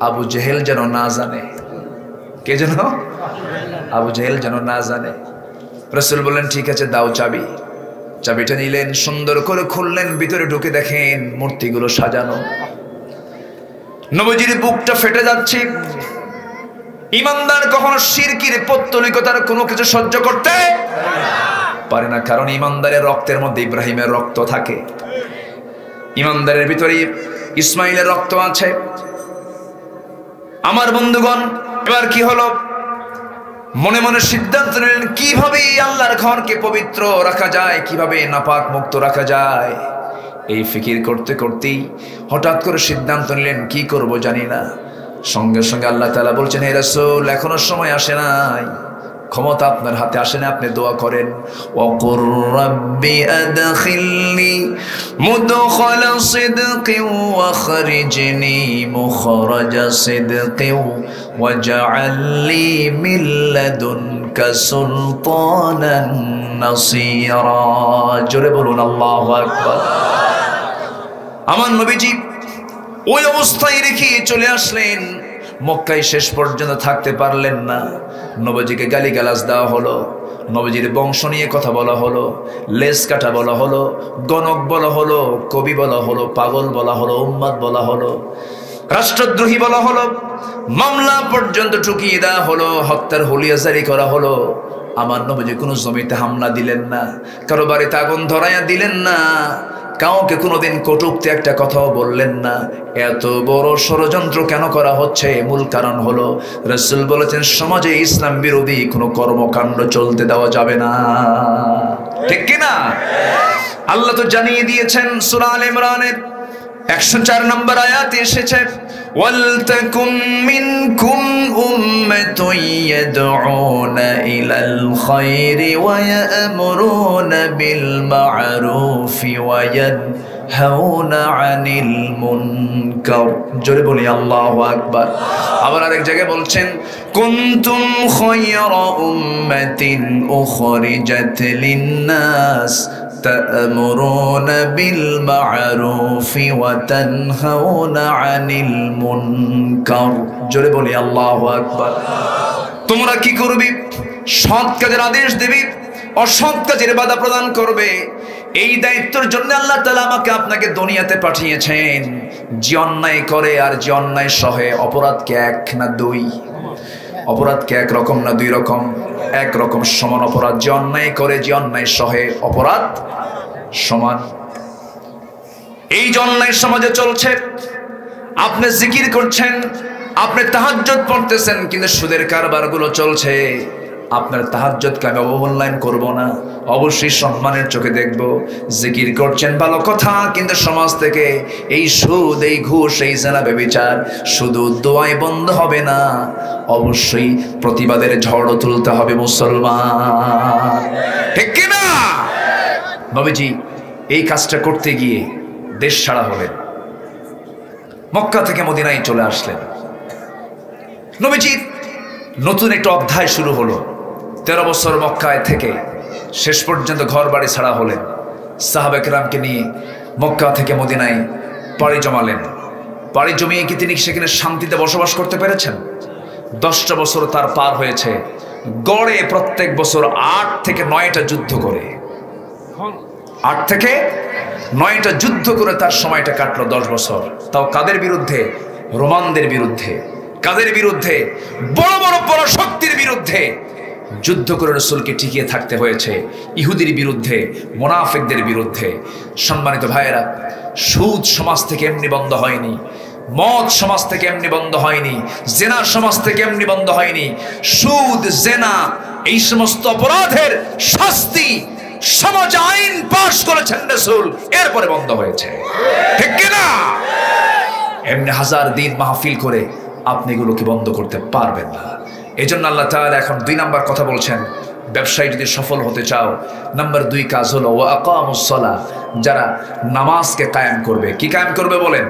আবু জেহেল যেন না জানে। কে যেন? আবু জেহেল যেন না জানে। রাসূল বললেন, ঠিক আছে, দাও চাবি। চাবিটা নিলেন, সুন্দর করে খুললেন, ভিতরে ঢুকে দেখেন মূর্তিগুলো সাজানো। নবীজির বুকটা ফেটে যাচ্ছে। ঈমানদার কখনো শিরকির পৌত্তলিকতার কোনো কিছু সহ্য করতে পারে না, কারণ ঈমানদারের রক্তের মধ্যে ইব্রাহিমের রক্ত থাকে, ঈমানদারের ভিতরে ইসমাইলের রক্ত আছে। আমার বন্ধুগণ, এবার কি হলো? মনে মনে সিদ্ধান্ত নিলেন কিভাবে আল্লাহর ঘরকে পবিত্র রাখা যায়, কিভাবে নাপাক মুক্ত রাখা যায়। এই ফিকির করতে করতেই হঠাৎ করে সিদ্ধান্ত নিলেন, কি করব জানি না। সঙ্গে সঙ্গে আল্লাহ তাআলা বলছেন, হে রাসূল, এখনো সময় আসে নাই, ক্ষমতা আপনার হাতে আসে না, আপনি দোয়া করেন, ওয়াকুর রাব্বি আদখিলনি মুদখালা সিদকিন ওয়াখরিজনি মুখরাজা সিদকিন ওয়াজআলনি মিন লাদুনকা সুলতানান নাসীরা। জোরে বলুন আল্লাহু আকবার। আমার নবীজি ওই অবস্থায় রেখে চলে আসলেন। মক্কায় শেষ পর্যন্ত থাকতে পারলেন না। নবীজিকে গালিগালাজ দেওয়া হলো, নবীজির বংশ নিয়ে কথা বলা হলো, লেজ কাটা বলা হলো, গণক বলা হলো, কবি বলা হলো, পাগল বলা হলো, উম্মাদ বলা হলো, রাষ্ট্রদ্রোহী বলা হলো, মামলা পর্যন্ত ঠুকিয়ে দেওয়া হলো, হত্যার হুলিয়া জারি করা হলো। আমার নবীজি কোনো জমিতে হামলা দিলেন না, কারো বাড়িতে আগুন ধরাইয়া দিলেন না, কাউকে কোনোদিন কটূক্তি একটা কথাও বললেন না। এত বড় ষড়যন্ত্র কেন করা হচ্ছে? মূল কারণ হলো রাসূল বলেছেন সমাজে ইসলাম বিরোধী কোনো কর্মকাণ্ড চলতে দেওয়া যাবে না, ঠিক কি না? আল্লাহ তো জানিয়ে দিয়েছেন সূরা আলে ইমরানের 104 নম্বর আয়াতে এসেছে, ওয়ালতাকুম মিনকুম উম্মাতুন ইয়াদউনা ইলাল খায়রি ওয়া ইয়া'মুরুনা বিল মা'রুফি ওয়া ইয়ানহাউনা আনিল মুনকার। জোরে বলি আল্লাহু আকবার। আবার আরেক জায়গায় বলছেন, কুনতুম খায়রা উম্মাতিন উখরিজাত লিন-নাস তা'মুরুনা বিল মা'রুফি ওয়া তানহাউনা আনিল মুনকার। জোরে বলি আল্লাহু আকবার। তোমরা কি করবে? সৎ কাজের আদেশ দেবে, অসৎ কাজের বাধা প্রদান করবে। এই দায়িত্বের জন্য আল্লাহ তাআলা আমাকে আপনাকে দুনিয়াতে পাঠিয়েছেন। যে অন্যায় করে আর যে অন্যায় সহে, অপরাধকে এক না দুই? অপরাধকে এক রকম না দুই রকম? এক রকম, সমান অপরাধ। যে অন্যায় করে, যে অন্যায় সহে, অপরাধ সমান। এই যে অন্যায় সমাজে চলছে, আপনি জিকির করছেন, আপনি তাহাজ্জুদ পড়তেছেন, কিন্তু সুদের কারবারগুলো চলছে। আপনার তাহাজ্জুদকে আমি অবমূল্যায়ন করব না, অবশ্যই সম্মানের চোখে দেখব। জিকির করছেন ভালো কথা, কিন্তু সমাজ থেকে এই সুদ, এই ঘুষ, এই জেনা, ব্যভিচার শুধু দোয়ায় বন্ধ হবে না, অবশ্যই প্রতিবাদের ঝড়ও তুলতে হবে মুসলমান, ঠিক কি না? নবীজি এই কাজটা করতে গিয়ে দেশ ছাড়া হলেন, মক্কা থেকে মদিনায় চলে আসলেন। নবীজির নতুন একটা অধ্যায় শুরু হলো। 13 বছর মক্কায় থেকে শেষ পর্যন্ত ঘর বাড়ি ছাড়া হলেন। সাহাবা কেরামকে নিয়ে মক্কা থেকে মদিনায় পাড়ি জমালেন। পাড়ি জমিয়ে কি তিনি সেখানে শান্তিতে বসবাস করতে পেরেছেন? 10টা বছর তার পার হয়েছে। গড়ে প্রত্যেক বছর 8 থেকে 9টা যুদ্ধ করে, 8 থেকে 9টা যুদ্ধ করে তার সময়টা কাটলো 10 বছর। তাও কাদের বিরুদ্ধে? রোমানদের বিরুদ্ধে। কাদের বিরুদ্ধে? বড় বড় পরাশক্তির বিরুদ্ধে যুদ্ধ করে রাসূলকে টিকিয়ে থাকতে হয়েছে, ইহুদির বিরুদ্ধে, মুনাফিকদের বিরুদ্ধে। সম্মানিত ভাইয়েরা, সুদ সমাজ থেকে এমনি বন্ধ হয়নি, মদ সমাজ থেকে এমনি বন্ধ হয়নি, জেনা সমাজ থেকে এমনি বন্ধ হয়নি। সুদ, জেনা, এই সমস্ত অপরাধের শাস্তি সমাজ আইন পাশ করেছেন রাসূল, এরপরে বন্ধ হয়েছে, ঠিক কি না? এমনি হাজার দিন মাহফিল করে আপনি এগুলোকে বন্ধ করতে পারবেন না। এই জন্য আল্লাহ তাআলা এখন 2 নাম্বার কথা বলছেন, ব্যবসায় যদি সফল হতে চাও, নাম্বার 2 কাজ হলো ওয়া আকামুস সালাহ, যারা নামাজকে কায়েম করবে। কি কায়েম করবে বলেন?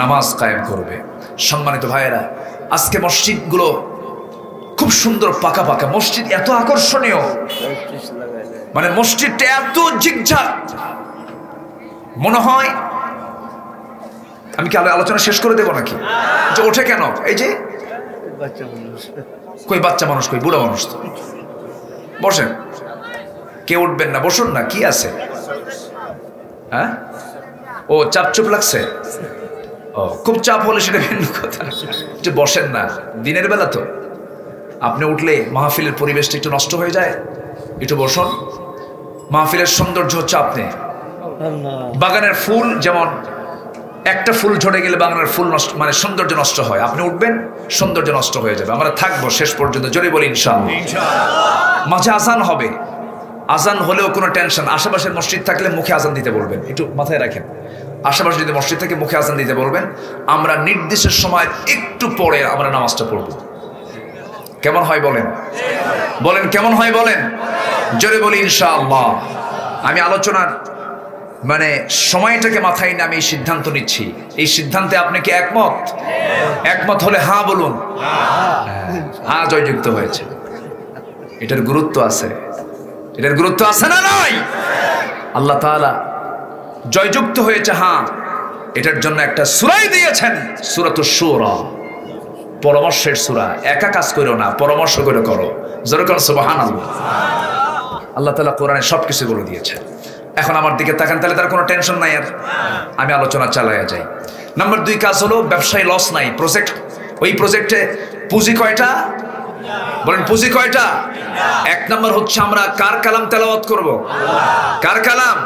নামাজ কায়েম করবে। সম্মানিত ভাইয়েরা, আজকে মসজিদগুলো খুব সুন্দর, পাকা পাকা মসজিদ, এত আকর্ষণীয়, মানে মসজিদটা এত ঝিকঝাক, মনে হয় আমি কি আলোচনা শেষ করে দেবো নাকি? যে ওঠে কেন? এই যে কই বাচ্চা মানুষ, কই বুড়া মানুষ? তো বসেন, কে উঠবেন না? বসুন না, কি আছে? হ্যাঁ, ও চাপ চুপ লাগছে? ও খুব চাপ হলে সেটা ভিন্ন কথা, যে বসেন না। দিনের বেলা তো আপনি উঠলে মাহফিলের পরিবেশটা একটু নষ্ট হয়ে যায়, একটু বসুন। মাহফিলের সৌন্দর্য হচ্ছে আপনি, বাগানের ফুল যেমন একটা ফুল ঝরে গেলে বাগানের ফুল নষ্ট, মানে সৌন্দর্য নষ্ট হয়। আপনি উঠবেন, সৌন্দর্য নষ্ট হয়ে যাবে। আমরা থাকবো শেষ পর্যন্ত, জোরে বলি ইনশাআল্লাহ। মাঝে আজান হবে, আজান হলেও কোনো টেনশন। আশেপাশের মসজিদ থাকলে মুখে আজান দিতে বলবেন, একটু মাথায় রাখেন। আশেপাশে যদি মসজিদ থাকে মুখে আজান দিতে বলবেন। আমরা নির্দিষ্ট সময় একটু পরে আমরা নামাজটা পড়ব। কেমন হয় বলেন? বলেন কেমন হয় বলেন? জোরে বলি ইনশাআল্লাহ। আমি আলোচনার মানে সময়টাকে মাথায় নিয়ে আমি এই সিদ্ধান্ত নিচ্ছি। এই সিদ্ধান্তে আপনি কি একমত? একমত হলে হ্যাঁ বলুন। হ্যাঁ জয়যুক্ত হয়েছে। এটার গুরুত্ব আছে, এটার গুরুত্ব আছে না নাই? আল্লাহ তাআলা জয়যুক্ত হয়েছে, হ্যাঁ। এটার জন্য একটা সূরাই দিয়েছেন, সূরাতুশ শূরা, পরামর্শের সূরা। একা কাজ করো না, পরামর্শ করে করো। জোরে করো সুবহানাল্লাহ। আল্লাহ তাআলা কোরআনে সবকিছু বলে দিয়েছেন। এখন আমার দিকে তাকান, তাহলে তার কোনো টেনশন নাই আর। আমি আলোচনা চালাইয়া যাই। নাম্বার 2 কাজ হলো ব্যবসায় লস নাই। প্রজেক্ট, ওই প্রজেক্টে পুঁজি কয়টা? বলেন পুঁজি কয়টা? এক নাম্বার হচ্ছে আমরা কার কালাম তেলাওয়াত করব? কার কালাম?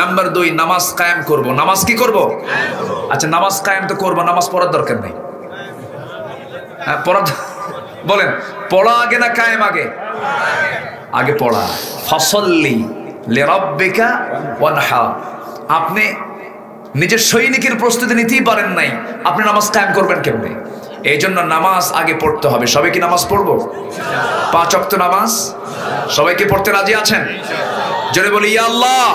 নাম্বার 2 নামাজ কায়েম করব। নামাজ কি করব? আচ্ছা নামাজ কায়েম তো করব, নামাজ পড়ার দরকার নেই। হ্যাঁ পড়া, বলেন পড়া আগে না কায়েম আগে? আগে পড়া। ফাসাল্লি লিরাব্বিকা ওয়ানহার। আপনি নিজের সৈনিকের প্রস্তুতি নিতেই পারেন নাই, আপনি নামাজ কায়েম করবেন কেমনে? এই জন্য নামাজ আগে পড়তে হবে। সবাই কি নামাজ পড়বো? 5 ওয়াক্ত নামাজ সবাইকে পড়তে রাজি আছেন? জোরে বলি ইয়া আল্লাহ,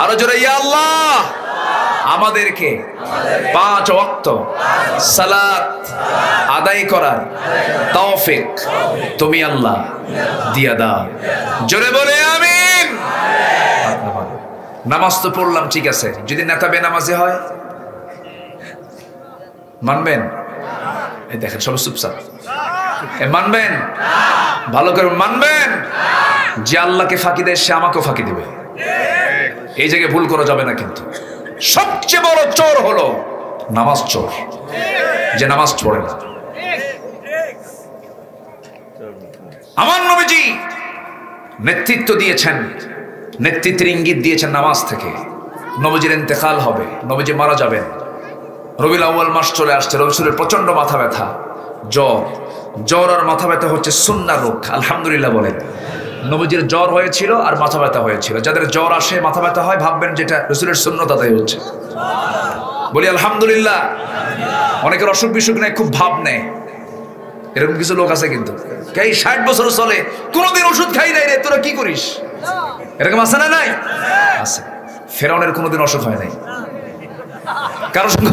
আরো জোরে ইয়া আল্লাহ। আমাদেরকে 5 ওয়াক্ত সালাত আদায় করার তৌফিক তুমি আল্লাহ দিয়া দাও। জোরে বলে আমিন। নামাজ তো পড়লাম ঠিক আছে, যদি নেতা বেনামাজি হয় মানবেন? এই দেখেন সব চুপচাপ। মানবেন? ভালো করে মানবেন। যে আল্লাহকে ফাঁকি দেয় সে আমাকেও ফাঁকি দেবে। এই জায়গায় ভুল করা যাবে না। কিন্তু সবচেয়ে বড় চোর হলো নামাজ চোর, যে নামাজ পড়ে না। আমার নবীজি নেতৃত্ব দিয়েছেন, নেতৃত্বের ইঙ্গিত দিয়েছেন নামাজ থেকে। নবীজির ইন্তেকাল হবে, নবীজি মারা যাবেন। রবিউল আউয়াল মাস চলে আসছে, রসুলের প্রচন্ড মাথা ব্যথা, জ্বর আর মাথা ব্যথা হচ্ছে সুন্নাহ রোগ। আলহামদুলিল্লাহ বলেন। নবীজির জ্বর হয়েছিল আর মাথা ব্যথা হয়েছিল। যাদের জ্বর আসে মাথা ব্যথা হয় ভাববেন যেটা রসুলের সুন্নত আদায় হচ্ছে। বলি আলহামদুলিল্লাহ। অনেকের অসুখ বিসুখ নেই, খুব ভাব নেয়, এরকম কিছু লোক আছে। কিন্তু এই 60 বছর চলে কোনোদিন ওষুধ খাই নাই রে, তোরা কি করিস? এরকম আছে না? নাই আছে। ফেরাউনের কোনোদিন অসুখ হয় নাই, কারো সঙ্গে।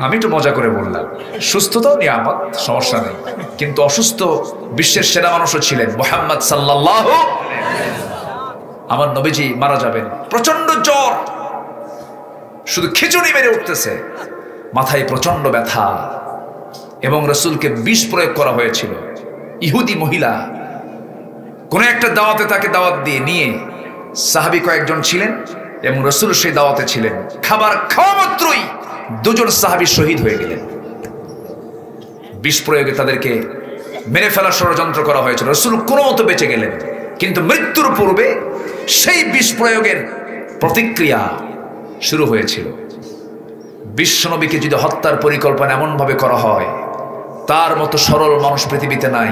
আমি একটু মজা করে বললাম, সুস্থতাও নিয়ামত, সমস্যা নেই। কিন্তু অসুস্থ বিশ্বের সেরা মানুষও ছিলেন মুহাম্মদ সাল্লাল্লাহু। আমার নবীজি মারা যাবেন, প্রচন্ড জ্বর, শুধু খিচুড়ি মেরে উঠতেছে, মাথায় প্রচন্ড ব্যথা, এবং রসুলকে বিষ প্রয়োগ করা হয়েছিল। ইহুদি মহিলা কোন একটা দাওয়াতে তাকে দাওয়াত দিয়ে নিয়ে, সাহাবী কয়েকজন ছিলেন এবং রসুল সেই দাওয়াতে ছিলেন। খাবার খাওয়া মাত্রই 2 জন সাহাবী শহীদ হয়ে গেলেন। বিষ প্রয়োগে তাদেরকে মেরে ফেলার ষড়যন্ত্র করা হয়েছিল। রসুল কোনো মতো বেঁচে গেলেন, কিন্তু মৃত্যুর পূর্বে সেই বিষ প্রয়োগের প্রতিক্রিয়া শুরু হয়েছিল। বিশ্বনবীকে যদি হত্যার পরিকল্পনা এমন ভাবে করা হয়, তার মতো সরল মানুষ পৃথিবীতে নাই।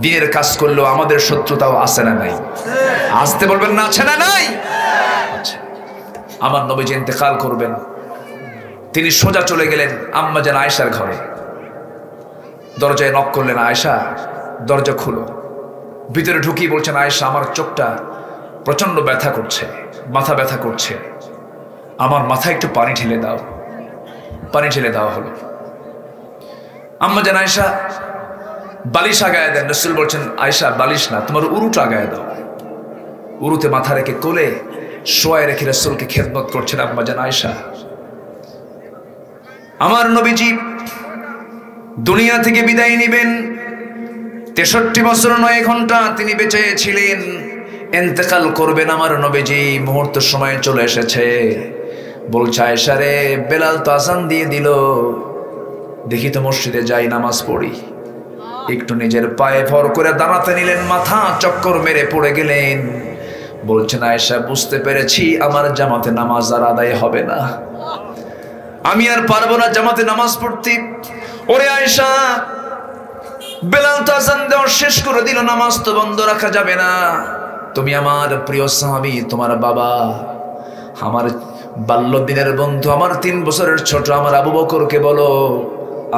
দিনের কাজ করলেও আমাদের শত্রুতাও আছে না নাই? আসতে বলবেন না, আছে না নাই? আমার নবীজি ইন্তেকাল করবেন, তিনি সোজা চলে গেলেন আম্মা জান আয়েশার ঘরে। দরজায় নক করলেন, আয়েশা দরজা খুলো। ভিতরে ঢুকিয়ে বলছেন, আয়েশা আমার চোখটা প্রচন্ড ব্যথা করছে, মাথা ব্যথা করছে, আমার মাথায় একটু পানি ঢেলে দাও। পানি ঢেলে দেওয়া হলো। আম্মা জান আয়েশা বালিশ আগায় দেন। রাসূল বলছেন, আয়েশা বালিশ না, তোমার উরুটা আগায় দাও। উরুতে মাথা রেখে কোলে শোয়ায় রেখে রাসূলকে খেদমত করছেন আম্মা জান আয়েশা। আমার নবীজি দুনিয়া থেকে বিদায় নেবেন। 63 বছর 9 ঘন্টা তিনি বেঁচে ছিলেন। ইন্তেকাল করবেন আমার নবীজি, মুহূর্ত সময় চলে এসেছে। বলছে, আয়েশা রে, বেলাল তো আযান দিয়ে দিল, দেখি তো মসজিদে যাই, নামাজ পড়ি। একটু নিজের পায়ে ভর করে দাঁড়াতে নিলেন, মাথা চক্কর মেরে পড়ে গেলেন। বলছেন, আয়েশা বুঝতে পেরেছি আমার জামাতে নামাজ আর আদায় হবে না, আমি আর পারবো না জামাতে নামাজ পড়তে। ওরে আয়েশা, বেলাল তো আযান দেওয়া শেষ করে দিল, নামাজ তো বন্ধ রাখা যাবে না। তুমি আমার প্রিয় সাহাবী, তোমার বাবা, আমার বাল্যদিনের বন্ধু, আমার 3 বছরের ছোট আমার আবু বকরকে বলো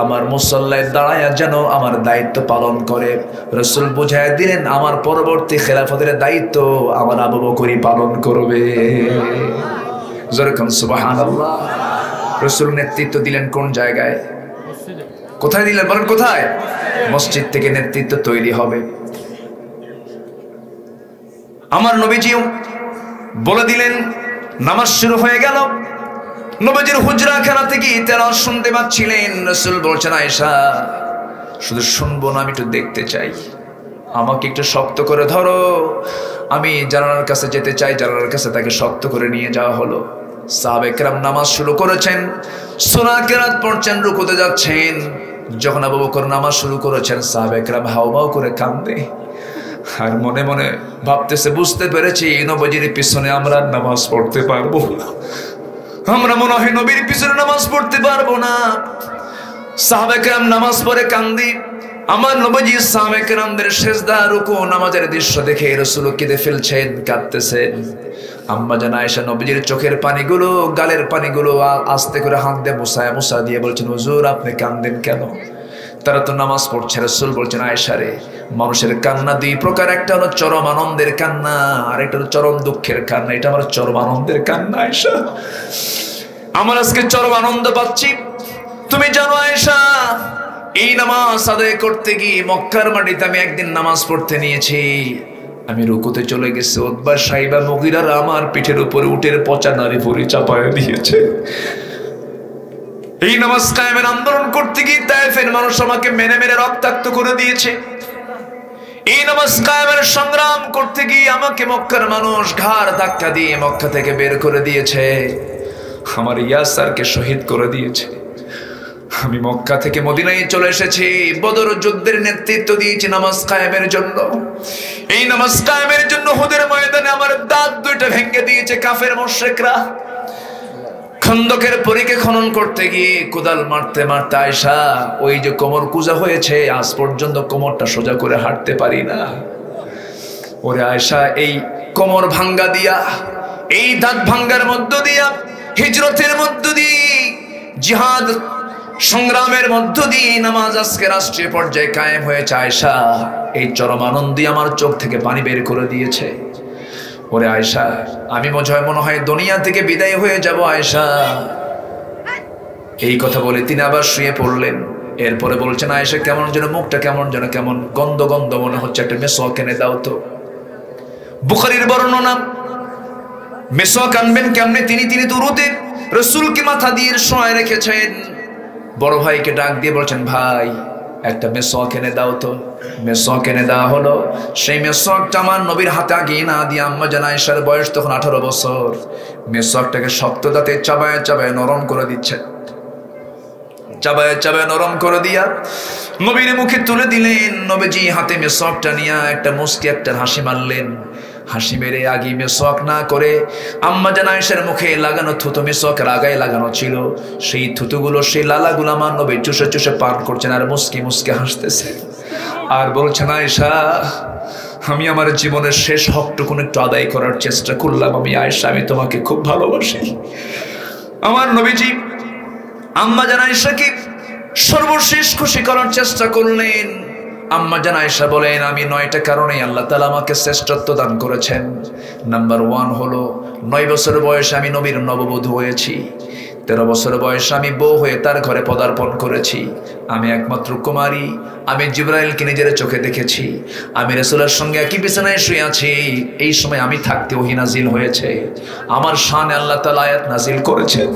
আমার মুসল্লায় দাঁড়ায় যেন আমার দায়িত্ব পালন করে। রাসূল বুঝায় দিলেন, আমার পরবর্তী খেলাফতের দায়িত্ব আমার আবু বকরই পালন করবে। যেরকম সুবহানাল্লাহ। রাসূল নেতৃত্ব দিলেন কোন জায়গায়? কোথায় দিলেন বলেন? কোথায়? মসজিদ থেকে নেতৃত্ব তৈরি হবে। আমার নবীজিও বলে দিলেন, নামাজ শুরু হয়ে গেল। নবীজির হুজরা খানা থেকে তেলাওয়াত শুনতে পাচ্ছিলেন। রাসূল বলছেন, আয়েশা শুধু শুনবো না, আমি একটু দেখতে চাই, আমাকে একটু শক্ত করে ধরো। আমি জানালার কাছে যেতে চাই। জানালার কাছে তাকে শক্ত করে নিয়ে যাওয়া হলো। সাহাবায়ে কেরাম নামাজ শুরু করেছেন, সূরা কিরাত পড়ছেন, রুকুতে যাচ্ছেন। যখন আবু বকর নামাজ শুরু করেছেন, সাহাবায়ে কেরাম হাউমাউ করে কান্দে আর মনে মনে ভাবতেছে, বুঝতে পেরেছি নবীজির পিছনে আমরা নামাজ পড়তে পারবো না, আমরা মনে হয় নবীর পিছনে নামাজ পড়তে পারবো না। সাহাবায়ে কেরাম নামাজ পড়ে কান্দি। আমার নবীজি সাহাবায়ে কেরামদের সিজদা রুকু নামাজের দৃশ্য দেখে রাসূল কেঁদে ফেলছেন, কাঁদতেছেন। আম্মা জান আয়েশা নবীজির চোখের পানিগুলো, গালের পানিগুলো আস্তে করে হাত দিয়ে মুছা দিয়ে বলছেন, হুজুর আপনি কাঁদেন কেন? তারা তো নামাজ পড়ছে। রাসূল বলছেন, আয়েশা রে, মানুষের কান্না দুই প্রকার, একটা হলো চরম আনন্দের কান্না, আর একটা হলো চরম দুঃখের কান্না। এটা আমার চরম আনন্দের কান্না আয়েশা, আমার আজকে চরম আনন্দ পাচ্ছি। তুমি জানো আয়েশা, এই নামাজ আদায় করতে গিয়ে মক্কার মাটিতে আমি একদিন নামাজ পড়তে নিয়েছি, আমি রুকুতে চলে গেছি, উতবা সাইবা মুগীরারা আমার পিঠের উপরে উটের পচা নারী ভুঁড়ি চাপায় দিয়েছে। এই নামাজ কায়েমের আন্দোলন করতে গিয়ে তায়েফের মানুষ আমাকে মেরে মেরে রক্তাক্ত করে দিয়েছে। এই নামাজ কায়েমের সংগ্রাম করতে গিয়ে আমাকে মক্কার মানুষ ঘাড় ধাক্কা দিয়ে মক্কা থেকে বের করে দিয়েছে, আমার ইয়াসারকে শহীদ করে দিয়েছে। আমি মক্কা থেকে মদিনায় চলে এসেছি, বদর যুদ্ধের নেতৃত্ব দিয়েছি নামাজ কায়েমের জন্য। এই নামাজ কায়েমের জন্য হুদের ময়দানে আমার দাঁত দুইটা ভেঙে দিয়েছে কাফের মুশরিকরা। খন্দকের পরীকে খনন করতে গিয়ে কোদাল মারতে মারতে আয়েশা, ওই যে কোমর কুজা হয়েছে, আজ পর্যন্ত কোমরটা সোজা করে হাঁটতে পারি না। ওরে আয়েশা, এই কোমর ভাঙ্গা দিয়া, এই দাঁত ভাঙ্গার মধ্য দিয়া, হিজরতের মধ্য দিয়ে, জিহাদ সংগ্রামের মধ্য দিয়ে নামাজ আজকে রাষ্ট্রীয় পর্যায়ে কায়েম হয়েছে। আয়েশা, এই চরম আনন্দই আমার চোখ থেকে পানি বের করে দিয়েছে। ওরে আয়েশা, আমি মনে হয় দুনিয়া থেকে বিদায় হয়ে যাব আয়েশা। এই কথা বলে তিনি আবার শুয়ে পড়লেন। এরপরে বলছেন, আয়েশা কেমন যেন মুখটা কেমন গন্ধ গন্ধ মনে হচ্ছে, একটা মেসওয়াক এনে দাও তো। বুখারীর বর্ণনা, মেসওয়াক আনবেন কেমনে? তিনি দুরুদে রাসূলকে মাথা দিয়ে শোয়ায় রেখেছেন। বড় ভাইকে ডাক দিয়ে বলছেন, ভাই একটা মেসওয়াক এনে দাও তো। মেসওয়াক এনে দেওয়া হলো। সেই মেসওয়াকটা আমার নবীর হাতে আগিয়ে না দিয়ে, আম্মা জান আয়েশার বয়স তখন 18 বছর, মেসওয়াকটাকে শক্ত দাঁতে চাবায় চাবায় নরম করে দিচ্ছেন। চাবায় চাবায় নরম করে দিয়া নবীর মুখে তুলে দিলেন। নবীজি হাতে মেসওয়াকটা নিয়ে একটা মুস্কি, একটা হাসি মারলেন। হাসি মেরে আগে মেসওয়াক না করে আম্মা জান আয়েশার মুখে লাগানো থুতু, মেসওয়াকের আগায় লাগানো ছিল, সেই থুতুগুলো, সেই লালাগুলো আমার নবী চুষে চুষে পান করছেন আর মুস্কি মুস্কি হাসতেছে আর বলছেন, আয়েশা আমি আমার জীবনের শেষ হকটুকুন একটু আদায় করার চেষ্টা করলাম। আমি আয়েশা, আমি তোমাকে খুব ভালোবাসি। আমার নবীজি আম্মা জান আয়েশাকে সর্বশেষ খুশি করার চেষ্টা করলেন। আম্মা জান আয়েশা বলেন, আমি 9টা কারণে আল্লাহ তাআলা আমাকে শ্রেষ্ঠত্ব দান করেছেন। নাম্বার 1 হলো 9 বছর বয়সে আমি নবীর নববধূ হয়েছি। 13 বছর বয়সে আমি বউ হয়ে তার ঘরে পদার্পণ করেছি। আমি একমাত্র কুমারী। আমি জিবরাইলকে নিজের চোখে দেখেছি। আমি রাসূলের সঙ্গে একই বিছানায় শুয়ে আছি। এই সময় আমি থাকতে ওহী নাজিল হয়েছে, আমার শানে আল্লাহ তাআলা আয়াত নাজিল করেছেন।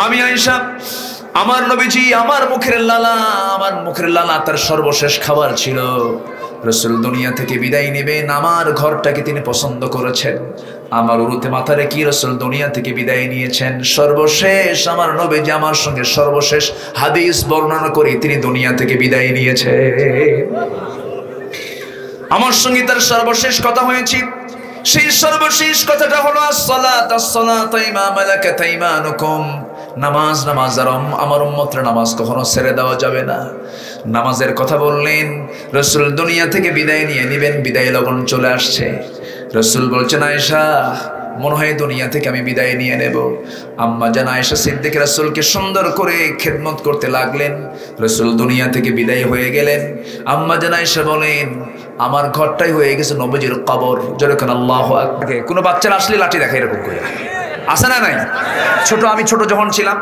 আমি আয়েশা, আমার নবীজি আমার মুখের লালা তার সর্বশেষ খাবার ছিল। রাসূল দুনিয়া থেকে বিদায় নেবেন, আমার ঘরটাকে তিনি পছন্দ করেছেন। আমার উরুতে মাথা রেখে রাসূল দুনিয়া থেকে বিদায় নিয়েছেন। সর্বশেষ আমার নবীজি আমার সঙ্গে সর্বশেষ হাদিস বর্ণনা করে তিনি দুনিয়া থেকে বিদায় নিয়েছেন। আমার সঙ্গে তার সর্বশেষ কথা হয়েছে। সেই সর্বশেষ কথাটা হলো আসসালাতু ইমা মালাকাত আইমানুকুম, নামাজ আর আমার উম্মতের নামাজ কখনো ছেড়ে দেওয়া যাবে না। নামাজের কথা বললেন। রাসূল দুনিয়া থেকে বিদায় নিয়ে নেবেন, বিদায় লগন চলে আসছে। রাসূল বলছেন, আয়েশা মনে হয় দুনিয়া থেকে আমি বিদায় নিয়ে নেব। আম্মা জান আয়েশা সিদ্দিকা রাসূলকে সুন্দর করে খেদমত করতে লাগলেন। রাসূল দুনিয়া থেকে বিদায় হয়ে গেলেন। আম্মা জান আয়েশা বলেন, আমার ঘরটাই হয়ে গেছে নবীজির কবর। যেরকম আল্লাহু আকবার। কোনো বাচ্চারা আসলে লাঠি দেখায় এরকম করে, আছে না নাই? আমি ছোট যখন ছিলাম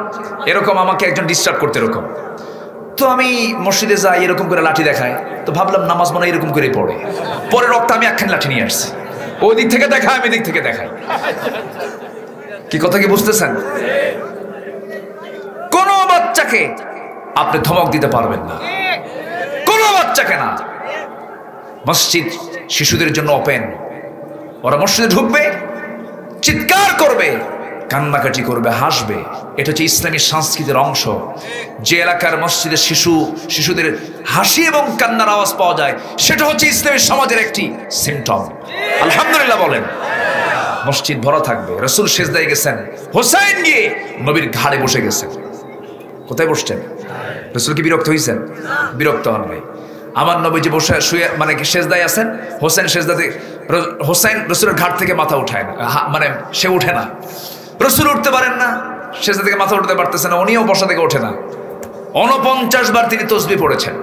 এরকম আমাকে একজন ডিস্টার্ব করতে, এরকম তো আমি মসজিদে যাই, এরকম করে লাঠি দেখায়, তো ভাবলাম নামাজ মনে এরকম করে পড়ে। পরে রক্ত আমি একখান লাঠি নিয়ে আসছি, ওই দিক থেকে দেখায়, আমি দিক থেকে দেখাই। কি কথা কি বুঝতেছেন? কোন বাচ্চাকে আপনি ধমক দিতে পারবেন না, কোন বাচ্চাকে না। মসজিদ শিশুদের জন্য ওপেন। ওরা মসজিদে ঢুকবে, চিৎকার করবে, কান্নাকাটি করবে, হাসবে। এটা হচ্ছে ইসলামী সংস্কৃতির অংশ। যে এলাকার মসজিদে শিশুদের হাসি এবং কান্নার আওয়াজ পাওয়া যায়, সেটা হচ্ছে ইসলামী সমাজের একটি সিম্পটম। আলহামদুলিল্লাহ বলেন। মসজিদ ভরা থাকবে। রাসূল সিজদায় গেছেন, হোসাইন গিয়ে নবীর ঘাড়ে বসে গেছেন। কোথায় বসছেন? রাসূল কি বিরক্ত হয়েছেন? বিরক্ত হন নাই। আমার নবীজি বসে শুয়ে মানে কি সিজদায় আছেন, হোসেন সিজদাতে, হোসেন রাসূলের ঘাট থেকে মাথা উঠায় না, মানে সে উঠে না। রাসূল উঠতে পারেন না, সিজদা থেকে মাথা উঠাতে পারতেছে না, উনিও বসা থেকে ওঠে না। 49 বার তিনি তাসবিহ পড়েছেন।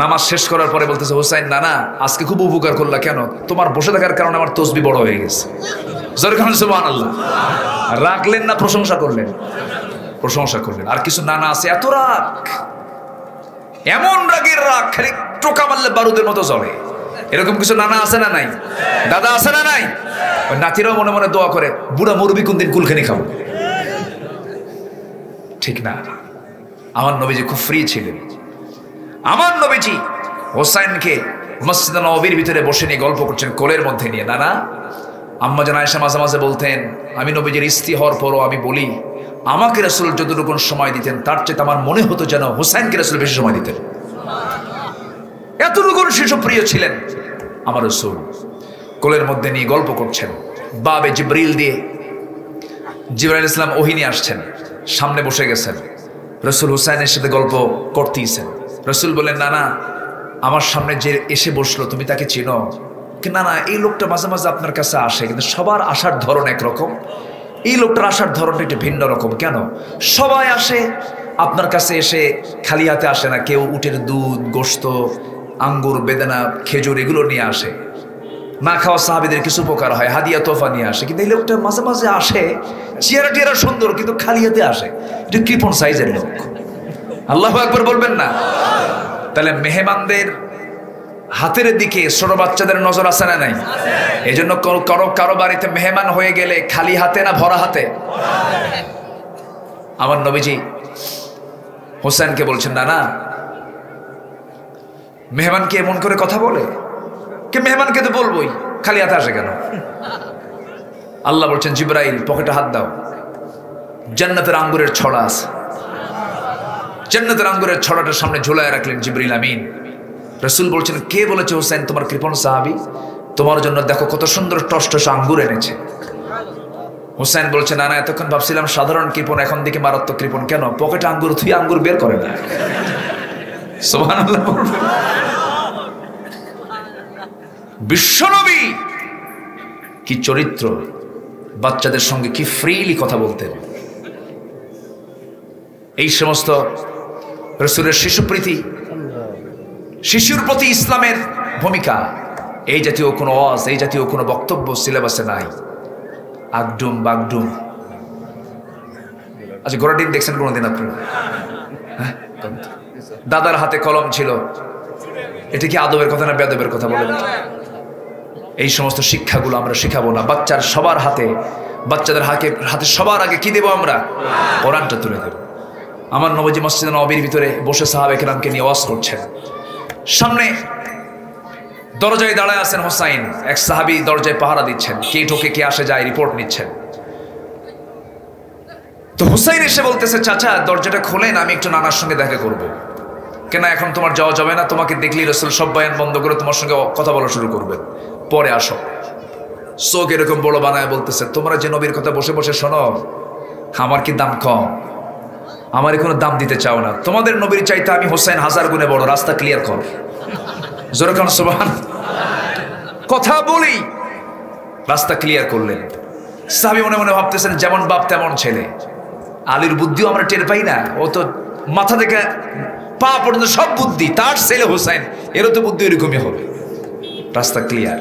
নামাজ শেষ করার পরে বলতেছে, হোসেন না না, আজকে খুব উপকার করলা। কেন? তোমার বসে থাকার কারণে আমার তাসবিহ বড় হয়ে গেছে। জোরে বলেন সুবহানাল্লাহ। রাখলেন না প্রশংসা করলেন? প্রশংসা করলেন। আর কিছু নানা আছে এত রাগ, এমন রাগের রাগ খালি টোকা মারলে বারুদের মতো জ্বলে। এরকম কিছু নানা আছে না নাই? দাদা আছে না নাই? ওই নাতিরাও মনে মনে দোয়া করে, বুড়া মুরবি কোন দিন কুলখানি খাবো। ঠিক না? আমার নবীজি খুব ফ্রি ছিলেন। আমার নবীজি হোসাইনকে মসজিদে নববীর ভিতরে বসে নিয়ে গল্প করছেন, কোলের মধ্যে নিয়ে। নানা আম্মা জান আয়েশা মাঝে মাঝে বলতেন, আমি নবীজির স্ত্রী হওয়ার পরও আমি বলি, আমাকে রাসূল যতটুকু সময় দিতেন তার চেয়ে আমার মনে হতো যেন হোসাইনকে রাসূল বেশি সময় দিতেন। এতটুকু শিশুপ্রিয় ছিলেন আমার রাসূল। কোলের মধ্যে নিয়ে গল্প করছেন। বাবে জিবরিল দিয়ে জিবরাইল ইসলাম ওহী নিয়ে আসছেন, সামনে বসে গেছেন। রাসূল হোসাইনের সাথে গল্প করতেইছেন। রাসূল বলেন, না না, আমার সামনে যে এসে বসলো তুমি তাকে চিনো? না না, এই লোকটা মাঝে মাঝে আপনার কাছে আসে, কিন্তু সবার আসার ধরন একরকম, এই লোকটার আসার ধরনটা একটু ভিন্ন রকম। কেন? সবাই আসে আপনার কাছে, এসে খালি হাতে আসে না। কেউ উটের দুধ, গোশত, আঙ্গুর, বেদানা, খেজুর এগুলো নিয়ে আসে। না খাওয়া সাহাবীদের কিছু উপকার হয়, হাদিয়া তোফা নিয়ে আসে। কিন্তু এই লোকটা মাঝে মাঝে আসে, চেহারা টেরা সুন্দর, কিন্তু খালি হাতে আসে। একটু কৃপণ সাইজের লোক। আল্লাহু আকবার বলবেন না? তাহলে মেহমানদের হাতের দিকে ছোট বাচ্চাদের নজর আছে না নাই? এই জন্য কারো বাড়িতে মেহমান হয়ে গেলে খালি হাতে না ভরা হাতে? আমার নবীজি হোসেনকে বলছেন, না না, মেহমানকে এমন করে কথা বলে? কে মেহমানকে তো বলবোই, খালি হাতে আসে কেন? আল্লাহ বলছেন, জিবরাইল পকেটে হাত দাও, জান্নাতের আঙ্গুরের ছড়া আছে। জান্নাতের আঙ্গুরের ছড়াটার সামনে ঝুলায় রাখলেন জিবরিল আমিন। রাসূল বলছেন, কে বলেছে হোসেন তোমার কৃপণ সাহাবী? তোমার জন্য দেখো কত সুন্দর টসটস আঙ্গুর এনেছে। হোসেন বলছে, না না, এতক্ষণ ভাবছিলাম সাধারণ কৃপণ, এখন দিকে মারাত্মক কৃপণ। কেন? পকেটে আঙ্গুর থুই আঙ্গুর বের করে না। সুবহানাল্লাহ। বিশ্বনবী কি চরিত্র! বাচ্চাদের সঙ্গে কি ফ্রিলি কথা বলতেন। এই সমস্ত রাসূলের শিশুপ্রীতি, শিশুর প্রতি ইসলামের ভূমিকা, এই জাতীয় কোনো ওয়াজ, এই জাতীয় কোনো বক্তব্য সিলেবাসে নাই। আগডুম বাগডুম। আচ্ছা, ঘোড়াটিন দেখছেন কোনোদিন আপনারা? হ্যাঁ, দাদার হাতে কলম ছিল, এটা কি আদবের কথা না বেয়াদবের কথা বলেন? এই সমস্ত শিক্ষাগুলো আমরা শিখাবো না। বাচ্চার সবার হাতে, বাচ্চাদের হাতে সবার আগে কি দেব আমরা? কোরআনটা তুলে দেব। আমার নবীজি মসজিদে নববীর ভিতরে বসে সাহাবায়ে কেরামকে নিয়ে ওয়াজ করছেন। সামনে দরজায় দাঁড়ায় আছেন হোসাইন, এক সাহাবী দরজায় পাহারা দিচ্ছেন, কে ঢোকে কে আসে যায় রিপোর্ট নিচ্ছেন। তো হোসাইন এসে বলতেছে, চাচা দরজাটা খোলেন, আমি একটু নানার সঙ্গে দেখা করব। কেন এখন তোমার যাওয়া যাবে না? তোমাকে দেখলেই রাসূল সব বয়ান বন্ধ করে তোমার সঙ্গে কথা বলা শুরু করবে, পরে আসো। চোখ এরকম বড় বানায় বলতেছে, তোমরা যে নবীর কথা বসে বসে শোনো, আমার কি দাম কম? আমার কোনো দাম দিতে চাও না? তোমাদের নবীর চাইতে আমি হোসেন হাজার গুণে বড়। রাস্তা ক্লিয়ার কর। জোরে কান সুবহান। কথা বলি, রাস্তা ক্লিয়ার করলেন। সাহাবী মনে মনে ভাবতেছেন, যেমন বাপ তেমন ছেলে। আলীর বুদ্ধিও আমরা টের পাই না? ও তো মাথা থেকে পা পর্যন্ত সব বুদ্ধি, তার ছেলে হোসেন, এরও তো বুদ্ধি এরকমই হবে। রাস্তা ক্লিয়ার।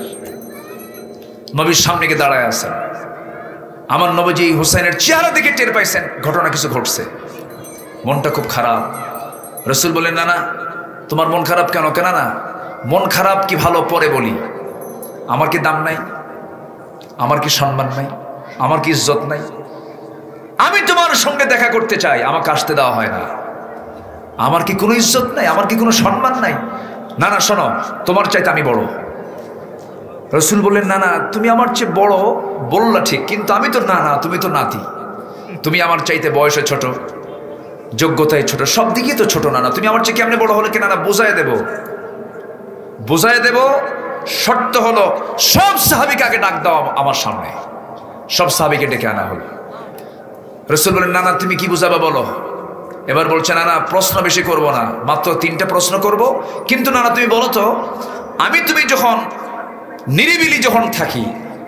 নবীর সামনে গিয়ে দাঁড়ায় আছেন। আমার নবীজি হোসেনের চেহারা দেখে টের পাইছেন ঘটনা কিছু ঘটছে। মনটা খুব খারাপ। রাসূল বলেন, না না, তোমার মন খারাপ কেন? কেন না, মন খারাপ কি ভালো পরে বলি। আমার কি দাম নাই? আমার কি সম্মান নাই? আমার কি ইজ্জত নাই? আমি তোমার সঙ্গে দেখা করতে চাই, আমাকে আসতে দেওয়া হয় না। আমার কি কোনো ইজ্জত নাই? আমার কি কোনো সম্মান নাই? না না, শোনো, তোমার চাইতে আমি বড়। রসুল বললেন, না না, তুমি আমার চেয়ে বড় বললা ঠিক, কিন্তু আমি তো না, তুমি তো নাতি, তুমি আমার চাইতে বয়সে ছোট, যোগ্যতায় ছোট, সব দিকেই তো ছোট। না তুমি আমার চেয়ে কেমনে বড় হলে কি? না বোঝায় দেব। শর্ত হলো সব সাহাবীকে আগে ডাক দাও আমার সামনে। সব সাহাবীকে ডেকে আনা হলো। রসুল বলেন, না তুমি কি বুঝাবা বলো। এবার বলছে, না প্রশ্ন বেশি করব না, মাত্র 3টা প্রশ্ন করব, কিন্তু না তুমি বলো তো, তুমি যখন নিরিবিলি যখন থাকি,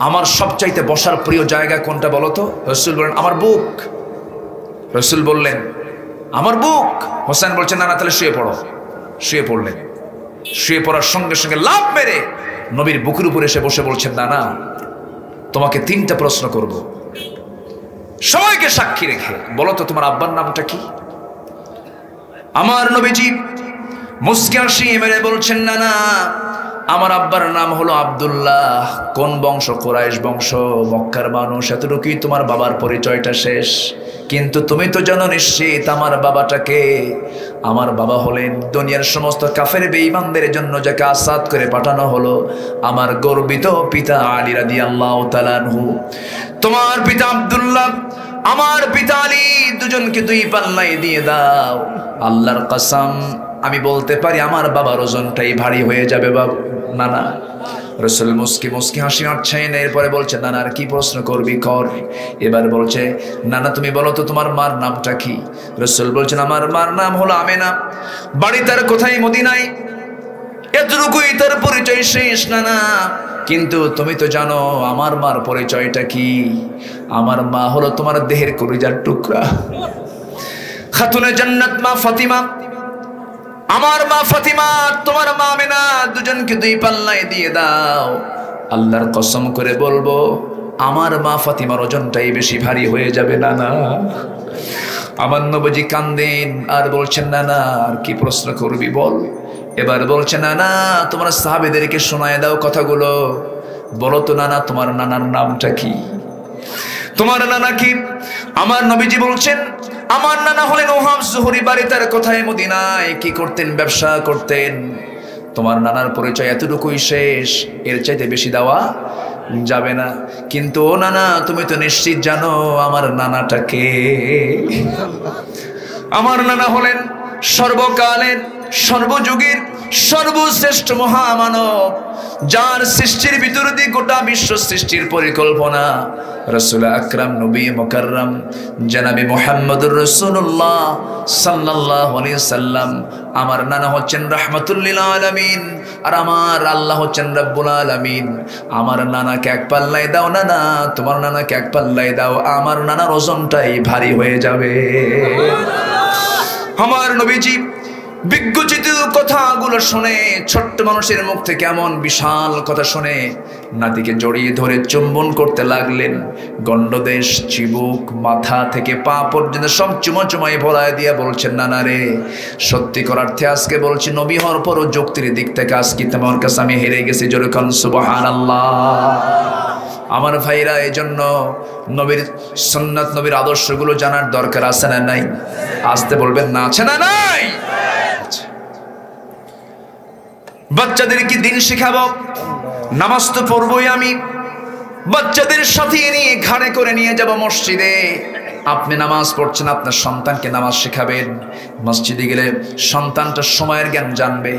আমার সবচাইতে বসার প্রিয় জায়গা কোনটা বলো তো? রসুল বলেন, আমার বুক। রসুল বললেন, আমার বুক। হোসেন বলছেন, না তাহলে শুয়ে পড়ো। শুয়ে পড়লেন। শুয়ে পড়ার সঙ্গে সঙ্গে লাফ মেরে নবীর বুকের উপরে এসে বসে বলছেন, না তোমাকে 3টা প্রশ্ন করব, সবাইকে সাক্ষী রেখে বলো তো তোমার আব্বার নামটা কি? আমার নবীজি মুস্কি হাসি মেরে বলছেন, না আমার আব্বার নাম হলো আব্দুল্লাহ। কোন বংশ? কুরাইশ বংশ, মক্কার মানুষ। এতটুকুই তোমার বাবার পরিচয়টা শেষ। কিন্তু তুমি তো জানো নিশ্চিত আমার বাবাটাকে। আমার বাবা হলেন দুনিয়ার সমস্ত কাফের বেঈমানদের জন্য যাকে আসাদ করে পাঠানো হলো আমার গর্বিত পিতা আলী রাদিয়াল্লাহু তাআলা আনহু। তোমার পিতা আব্দুল্লাহ, আমার পিতা আলী, দুজনকে 2 পাল্লায় দিয়ে দাও। আল্লাহর কসম, আমি বলতে পারি আমার বাবার ওজনটাই ভারী হয়ে যাবে বাবা। না রসুল মুস্কি হাসি মারছেন। এরপরে বলছে, না আর কি প্রশ্ন করবি কর। এবার বলছে, না তুমি বলো তো তোমার মার নামটা কি? রসুল বলছেন, আমার মার নাম হলো আমেনা, বাড়ি তার কোথায়? মদিনায়। এতটুকুই তার পরিচয় শেষ। না কিন্তু তুমি তো জানো আমার মার পরিচয়টা কি? আমার মা হলো তোমার দেহের কলিজার টুকরা, খাতুনে জান্নাত মা ফাতিমা। আমার মা ফাতিমা, তোমার মা আমেনা, দুজনকে 2 পাল্লায় দিয়ে দাও। আল্লাহর কসম করে বলবো আমার মা ফাতিমার ওজনটাই বেশি ভারী হয়ে যাবে। না আমার নবীজি কান্দেন আর বলছেন, না আর কি প্রশ্ন করবি বল। এবার বলছে, না তোমার সাহাবীদেরকে শোনায় দাও কথাগুলো। বলো তো না তোমার নানার নামটা কি? তোমার নানা কি? আমার নবীজি বলছেন, আমার নানা হলেন ওহাব জুহরি, বাড়ি তার কোথায়? মদিনায়। কি করতেন? ব্যবসা করতেন। তোমার নানার পরিচয় এতটুকুই শেষ, এর চাইতে বেশি দেওয়া যাবে না। কিন্তু ও নানা, তুমি তো নিশ্চিত জানো আমার নানাটাকে। আমার নানা হলেন সর্বকালের, সর্বযুগের সর্বশ্রেষ্ঠ মহামানব, যার সৃষ্টির ভিতর দিয়ে গোটা বিশ্ব সৃষ্টির পরিকল্পনা। রাসূল আকরাম নবী মুকাররম জনাবে মুহাম্মদুর রাসূলুল্লাহ সাল্লাল্লাহু আলাইহি সাল্লাম। আমার নানা হচ্ছেন রাহমাতুল লিল আলামিন, আর আমার আল্লাহ হচ্ছেন রব্বুল আলামিন। আমার নানাকে 1 পাল্লায় দাও। না তোমার নানাকে 1 পাল্লায় দাও, আমার নানার ওজনটাই ভারী হয়ে যাবে। আমার নবীজি বিজ্ঞচিত কথাগুলো শুনে, ছোট্ট মানুষের মুখ থেকে এমন বিশাল কথা শুনে নাতিকে জড়িয়ে ধরে চুম্বন করতে লাগলেন। গণ্ডদেশ, চিবুক, মাথা থেকে পা পর্যন্ত সব চুমায় ভরায় দিয়ে বলছেন, না রে, সত্যি করার্থে আজকে বলছি, নবী হওয়ার পরও যুক্তির দিক থেকে আজকে তোমার কাছে আমি হেরে গেছি। জোরে কান সুবহানাল্লাহ। আমার ভাইরা, এই জন্য নবীর সুন্নাত, নবীর আদর্শগুলো জানার দরকার আছে না নাই? আসতে বলবেন না, আছে না নাই? বাচ্চাদেরকে দিন শেখাবো, নামাজ তো পড়বই আমি। বাচ্চাদের সাথে নিয়ে ঘাড়ে করে নিয়ে যাব মসজিদে। আপনি নামাজ পড়ছেন, আপনার সন্তানকে নামাজ শেখাবেন। মসজিদে গেলে সন্তানটা সময়ের জ্ঞান জানবে,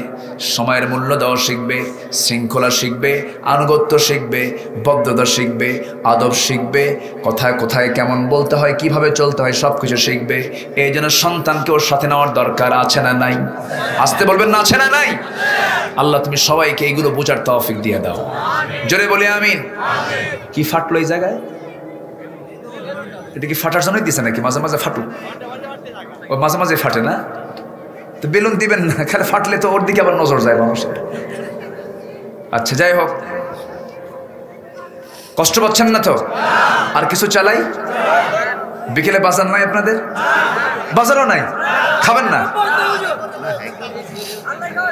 সময়ের মূল্য দেওয়া শিখবে, শৃঙ্খলা শিখবে, আনুগত্য শিখবে, বদ্ধতা শিখবে, আদব শিখবে, কোথায় কোথায় কেমন বলতে হয়, কিভাবে চলতে হয়, সব কিছু শিখবে। এই জন্য সন্তানকে ওর সাথে নেওয়ার দরকার আছে না নাই? আসতে বলবেন না, আছে না নাই? আল্লাহ তুমি সবাইকে এইগুলো বোঝার তৌফিক দিয়ে দাও। জোরে বলি আমিন। কি ফাটলো এই জায়গায়? এটা কি ফাটার জন্যই দিছে নাকি? মাঝে মাঝে ফাটুক, ও মাঝে মাঝে ফাটে না তো বেলুন দিবেন না, খালি ফাটলে তো ওর দিকে আবার নজর যায় মানুষের। আচ্ছা যাই হোক, কষ্ট পাচ্ছেন না তো? আর কিছু চালাই? বিকেলে বাজার নাই আপনাদের? বাজারও নাই? খাবেন না?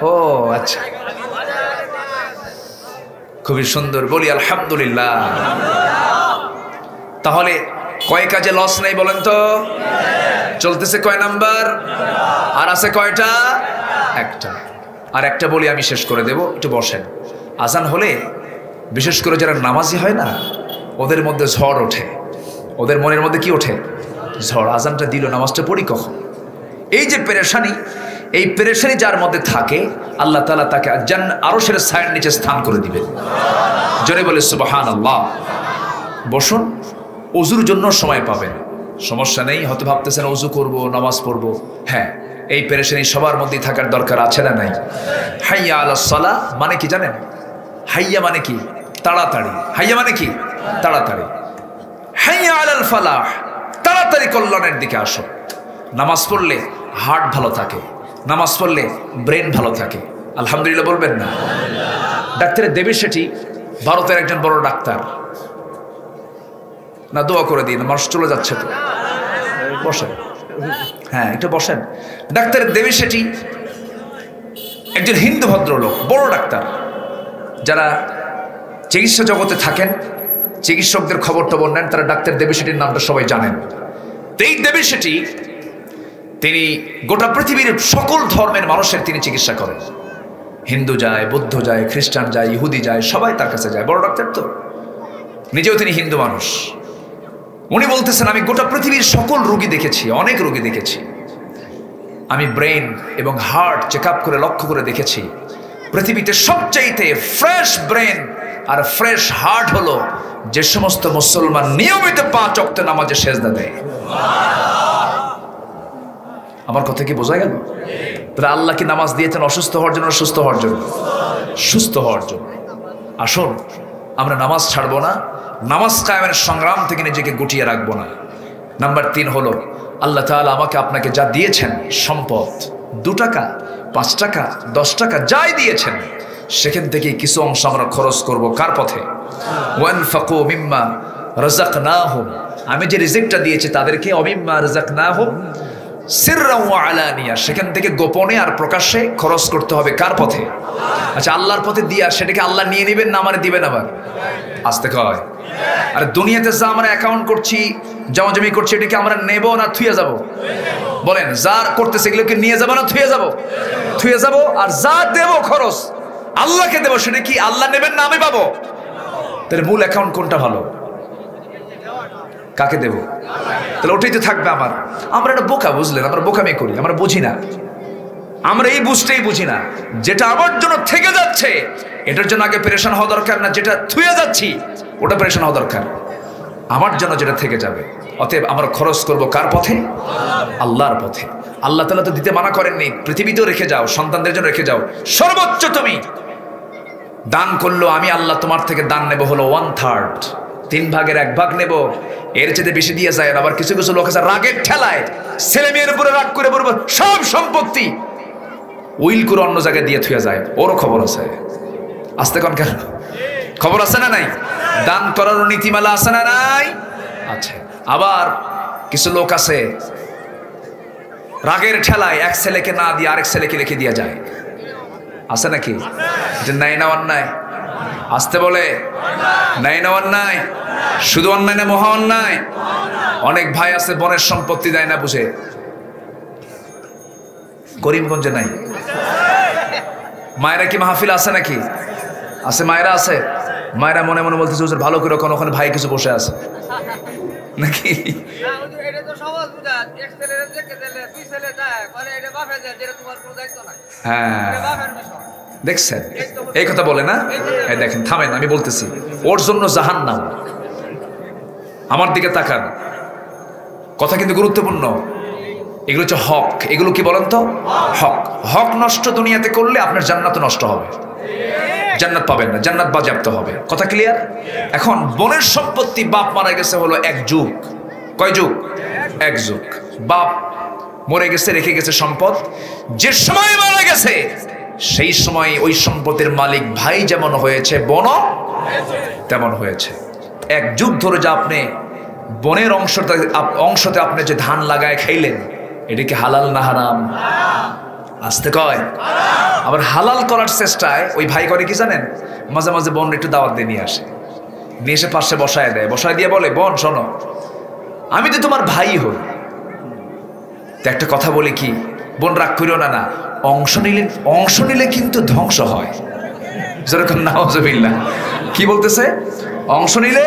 ও আচ্ছা, খুবই সুন্দর, বলি আলহামদুলিল্লাহ। তাহলে কয় কাজে লস নেই বলেন তো? চলতেছে কয় নাম্বার? আর আছে কয়টা? একটা। আর একটা বলি আমি শেষ করে দেব, একটু বসেন। আজান হলে বিশেষ করে যারা নামাজি হয় না, ওদের মধ্যে ঝড় ওঠে, ওদের মনের মধ্যে কি ওঠে? ঝড়। আজানটা দিল, নামাজটা পড়ি কখন? এই যে পেরেশানি, এই পেরেশানি যার মধ্যে থাকে, আল্লাহ তাআলা তাকে আরশের ছায়ার নিচে স্থান করে দিবেন। জোরে বলে সুবহানাল্লাহ। বসুন, ওযুর জন্য সময় পাবেন, সমস্যা নেই। হয়তো ভাবতেছেন ওযু করব, নামাজ পড়ব। হ্যাঁ, এই পেরেশানি সবার মধ্যেই থাকার দরকার আছে না নাই? হাইয়া আলাস সালাহ মানে কি জানেন? হাইয়া মানে কি? তাড়াতাড়ি। হাইয়া মানে কি? তাড়াতাড়ি। হাইয়া আলাল ফালাহ, তাড়াতাড়ি কল্যাণের দিকে আসো। নামাজ পড়লে হার্ট ভালো থাকে, নামাজ পড়লে ব্রেন ভালো থাকে। আলহামদুলিল্লাহ বলবেন না? ডাক্তার দেবী শেঠি ভারতের একজন বড় ডাক্তার, না দোয়া করে দিন, মানুষ চলে যাচ্ছে তো। বসেন, হ্যাঁ একটু বসেন। ডাক্তার দেবী শেঠি একজন হিন্দু ভদ্রলোক, বড় ডাক্তার। যারা চিকিৎসা জগতে থাকেন, চিকিৎসকদের খবর টবর নেন, তারা ডাক্তার দেবী শেঠির নামটা সবাই জানেন। এই দেবী শেঠি তিনি গোটা পৃথিবীর সকল ধর্মের মানুষের তিনি চিকিৎসা করেন। হিন্দু যায়, বৌদ্ধ যায়, খ্রিস্টান যায়, ইহুদি যায়, সবাই তার কাছে যায়। বড় ডাক্তার তো, নিজেও তিনি হিন্দু মানুষ। উনি বলতেছেন, আমি গোটা পৃথিবীর সকল রোগী দেখেছি, অনেক রোগী দেখেছি। আমি ব্রেন এবং হার্ট চেক আপ করে লক্ষ্য করে দেখেছি, পৃথিবীতে সবচাইতে ফ্রেশ ব্রেন আর ফ্রেশ হার্ট হলো যে সমস্ত মুসলমান নিয়মিত 5 ওয়াক্ত নামাজে সেজদা দেয়। আমার কথা কি বোঝা গেল? তাহলে আল্লাহ কি নামাজ দিয়েছেন অসুস্থ হওয়ার জন্য, সুস্থ হওয়ার জন্য? সুস্থ হওয়ার জন্য। আসুন, আমরা নামাজ ছাড়বো না, নামাজ কায়েমের সংগ্রাম থেকে নিজেকে গুটিয়ে রাখবো না। নাম্বার 3 হলো, আল্লাহ তাআলা আমাকে আপনাকে যা দিয়েছেন সম্পদ, 2 টাকা, 5 টাকা, 10 টাকা যাই দিয়েছেন, সেখান থেকে কিছু অংশ আমরা খরচ করব কার পথে? ওয়ানফাকু মিম্মা রাযাকনাহুম, আমি যে রিজিকটা দিয়েছি তাদেরকে, অমিম্মা রাযাকনাহুম সিররাও ওয়া আলানিয়া, সেখান থেকে গোপনে আর প্রকাশ্যে খরচ করতে হবে কার পথে? আচ্ছা, আল্লাহর পথে দিয়া সেটাকে আল্লাহ নিয়ে নেবেন না আমারে দিবেন? আবার আসতে কয়। আর দুনিয়াতে যা আমরা অ্যাকাউন্ট করছি, জমাজমি করছি, এটাকে আমরা নেব না থুয়ে যাব? বলেন, যা করতেছে এগুলোকে নিয়ে যাব না থুয়ে যাব? থুয়ে যাব। আর যা দেব খরচ আল্লাহকে দেব, সেটা কি আল্লাহ নেবেন না আমি পাবো? তাহলে মূল অ্যাকাউন্ট কোনটা ভালো? কাকে দেব? তাহলে ওটাই তো থাকবে আমার। আমরা একটা বোকা, বুঝলেন? আমরা বোকামি করি, আমরা বুঝি না, আমরা এই বুঝতেই বুঝি না। যেটা আমার জন্য থেকে যাচ্ছে এটার জন্য আগে পেরেশান হওয়া দরকার না, যেটা থুয়ে যাচ্ছি ওটা পেরেশান হওয়া দরকার। আমার জন্য যেটা থেকে যাবে, অতএব আমরা খরচ করব কার পথে? আল্লাহর পথে। আল্লাহ তাআলা তো দিতে মানা করেননি, পৃথিবীতেও রেখে যাও, সন্তানদের জন্য রেখে যাও। সর্বোচ্চ তুমি দান করলো, আমি আল্লাহ তোমার থেকে দান নেব হলো 1/3, 3 ভাগের 1 ভাগ নেব। এর চেয়ে বেশি দিয়ে যায়। আবার কিছু কিছু লোক আছে রাগের ঠেলায় ছেলে মেয়ের উপরে রাগ করে বলবো সব সম্পত্তি উইল করে অন্য জায়গায় দিয়ে থুয়ে যায়। ওরও খবর আছে। আসতে কোন কেন? খবর আছে না নাই? দান করারও নীতিমালা আছে না নাই? আছে। আবার কিছু লোক আছে রাগের ঠেলায় এক ছেলেকে না দিয়ে আরেক ছেলেকে রেখে দিয়ে যায়। আছে নাকি? এটা নাই না অন্যায়? আসতে বলে নাই না অন্যায়? শুধু অন্যায় না, মহা অন্যায়। অনেক ভাই আছে বোনের সম্পত্তি দেয় না বুঝে। করিমগঞ্জে নাই? মায়েরা কি মাহফিল আছে নাকি? আছে, মায়েরা আছে। মায়েরা মনে মনে বলতেছে হুজুর ভালো করে, ওখানে ভাই কিছু বসে আছে নাকি? হ্যাঁ, দেখছেন এই কথা বলে না? এই দেখেন, থামেন, আমি বলতেছি ওর জন্য জাহান্নাম। আমার দিকে তাকান, কথা কিন্তু গুরুত্বপূর্ণ। এগুলো হচ্ছে হক। এগুলো কি বলেন তো? হক। হক নষ্ট দুনিয়াতে করলে আপনার জান্নাত নষ্ট হবে, জান্নাত পাবেন না, জান্নাত বাজেয়াপ্ত হবে। কথা ক্লিয়ার? এখন বোনের সম্পত্তি, বাপ মারা গেছে হলো 1 যুগ। কয় যুগ? 1 যুগ। বাপ মরে গেছে, রেখে গেছে সম্পদ। যে সময় মারা গেছে সেই সময় ওই সম্পদের মালিক ভাই যেমন হয়েছে, বোনও তেমন হয়েছে। 1 যুগ ধরে যে আপনি বোনের অংশতে আপনি যে ধান লাগায় খাইলেন, এটা কি হালাল না হারাম? আসতে কয়। আবার হালাল করার চেষ্টায় ওই ভাই করে কি জানেন? মাঝে মাঝে বোন একটু দাওয়াত দিয়ে নিয়ে আসে, নিয়ে এসে পাশে বসায় দেয়। বসায় দিয়ে বলে, বোন শোনো, আমি তো তোমার ভাই হই, তো একটা কথা বলি কি, বোন রাগ করিও না, না অংশ নিলে কিন্তু ধ্বংস হয়। যেরকম নাউজুবিল্লাহ, কি বলতেছে? অংশ নিলে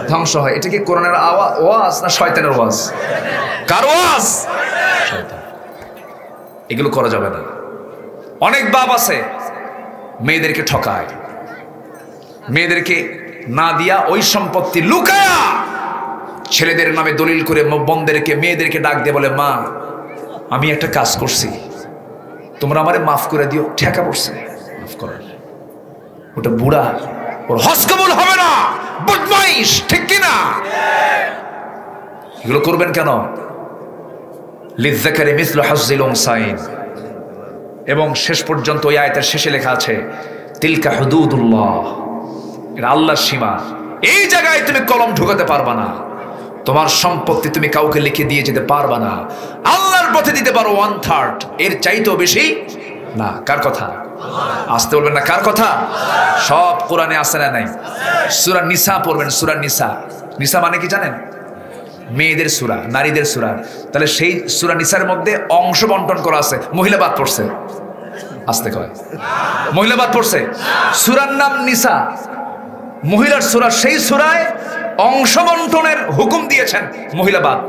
ধ্বংস হয়। এটা কি কোরআনের ওয়াজ না শয়তানের ওয়াজ? কার ওয়াজ? শয়তান। এগুলো করা যাবে না। অনেক বাপ আছে মেয়েদেরকে ঠকায়, মেয়েদেরকে না দিয়া ওই সম্পত্তি লুকায়া ছেলেদের নামে দলিল করে বোনদেরকে মেয়েদেরকে ডাক দিয়ে বলে, মা আমি একটা কাজ করছি, তোমরা আমারে মাফ করে দিও। ঠেকা পড়ছে মাফ করার। ওটা বুড়া, ওর হজ কবুল হবে না, বদমাইশ, ঠিক কিনা? এগুলো করবেন কেন? লিযযাকারি মিসলু হাজ্জিল উনসাইন। এবং শেষ পর্যন্ত ওই আয়াতের শেষে লেখা আছে তিলকা হুদুদুল্লাহ, এটা আল্লাহর সীমা। এই জায়গায় তুমি কলম ঢুকাতে পারবা না, তোমার সম্পত্তি তুমি কাউকে লিখে দিয়ে যেতে পারবা না। আল্লাহর পথে দিতে পারো 1/3, এর চাইতেও বেশি না। কার কথা? আসতে বলবেন না, কার কথা? সব কোরআনে আছে না নাই? সূরা নিসা পড়বেন, সূরা নিসা। নিসা মানে কি জানেন? মেয়েদের সূরা, নারীদের সূরা। তাহলে সেই সূরা নিসার মধ্যে অংশ বন্টন করা আছে, মহিলা বাদ পড়ছে। আসতে কয়, মহিলা বাদ পড়ছে। সূরার নাম নিসা, মহিলার সূরা। সেই সূরায় অংশ বন্টনের হুকুম দিয়েছেন, মহিলা বাদ।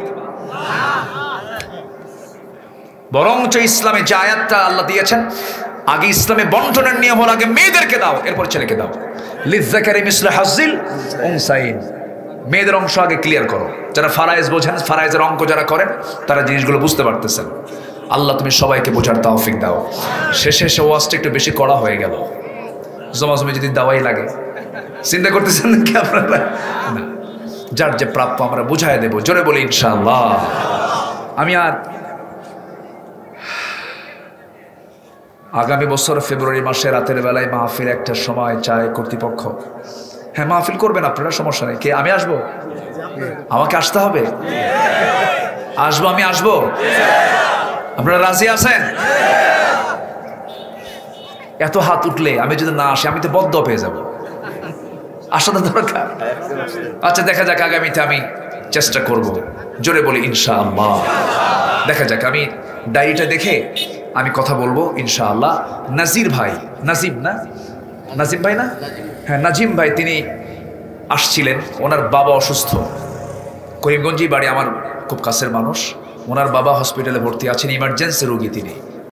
বরঞ্চ ইসলামে যে আয়াতটা আল্লাহ দিয়েছেন, আগে ইসলামে বন্টনের নিয়ম হল আগে মেয়েদেরকে দাও, এরপর ছেলেকে দাও। লিযযাকারি মিসলু হাজ্জিল উনসাইন। মেয়েদের অংশ আগে ক্লিয়ার করো। যারা ফারায়েজ বোঝেন, ফারায়েজের অঙ্ক যারা করেন, তারা জিনিসগুলো বুঝতে পারতেছেন। আল্লাহ তুমি সবাইকে বোঝার তৌফিক দাও। শেষে এসে ওয়াজটা একটু বেশি কড়া হয়ে গেল। জমাজমে যদি দাওয়াই লাগে, চিন্তা করতেছেন নাকি আপনারা? না, যার যে প্রাপ্য আমরা বুঝাই দেব। জোরে বলি ইনশাআল্লাহ। আমি আর আগামী বছর ফেব্রুয়ারি মাসে রাতের বেলায় মাহফিল একটার সময় চায় কর্তৃপক্ষ। হ্যাঁ, মাহফিল করবেন আপনারা, সমস্যা নেই। কে? আমি আসবো? আমাকে আসতে হবে? আসবো, আমি আসবো। আপনারা রাজি আছেন? এত হাত উঠলে আমি যদি না আসি, আমি তো বদ্ধ পেয়ে যাব। আসাটা দরকার। আচ্ছা, দেখা যাক, আগামীতে আমি চেষ্টা করব। জোরে বলি ইনশাআল্লাহ। দেখা যাক, আমি ডায়েরিটা দেখে আমি কথা বলবো ইনশাআল্লাহ। নাজির ভাই, নাজিম না, নাজিম ভাই না? হ্যাঁ, নাজিম ভাই, তিনি আসছিলেন। ওনার বাবা অসুস্থ, করিমগঞ্জই বাড়ি, আমার খুব কাছের মানুষ। ওনার বাবা হসপিটালে ভর্তি আছেন, ইমার্জেন্সি রোগী তিনি।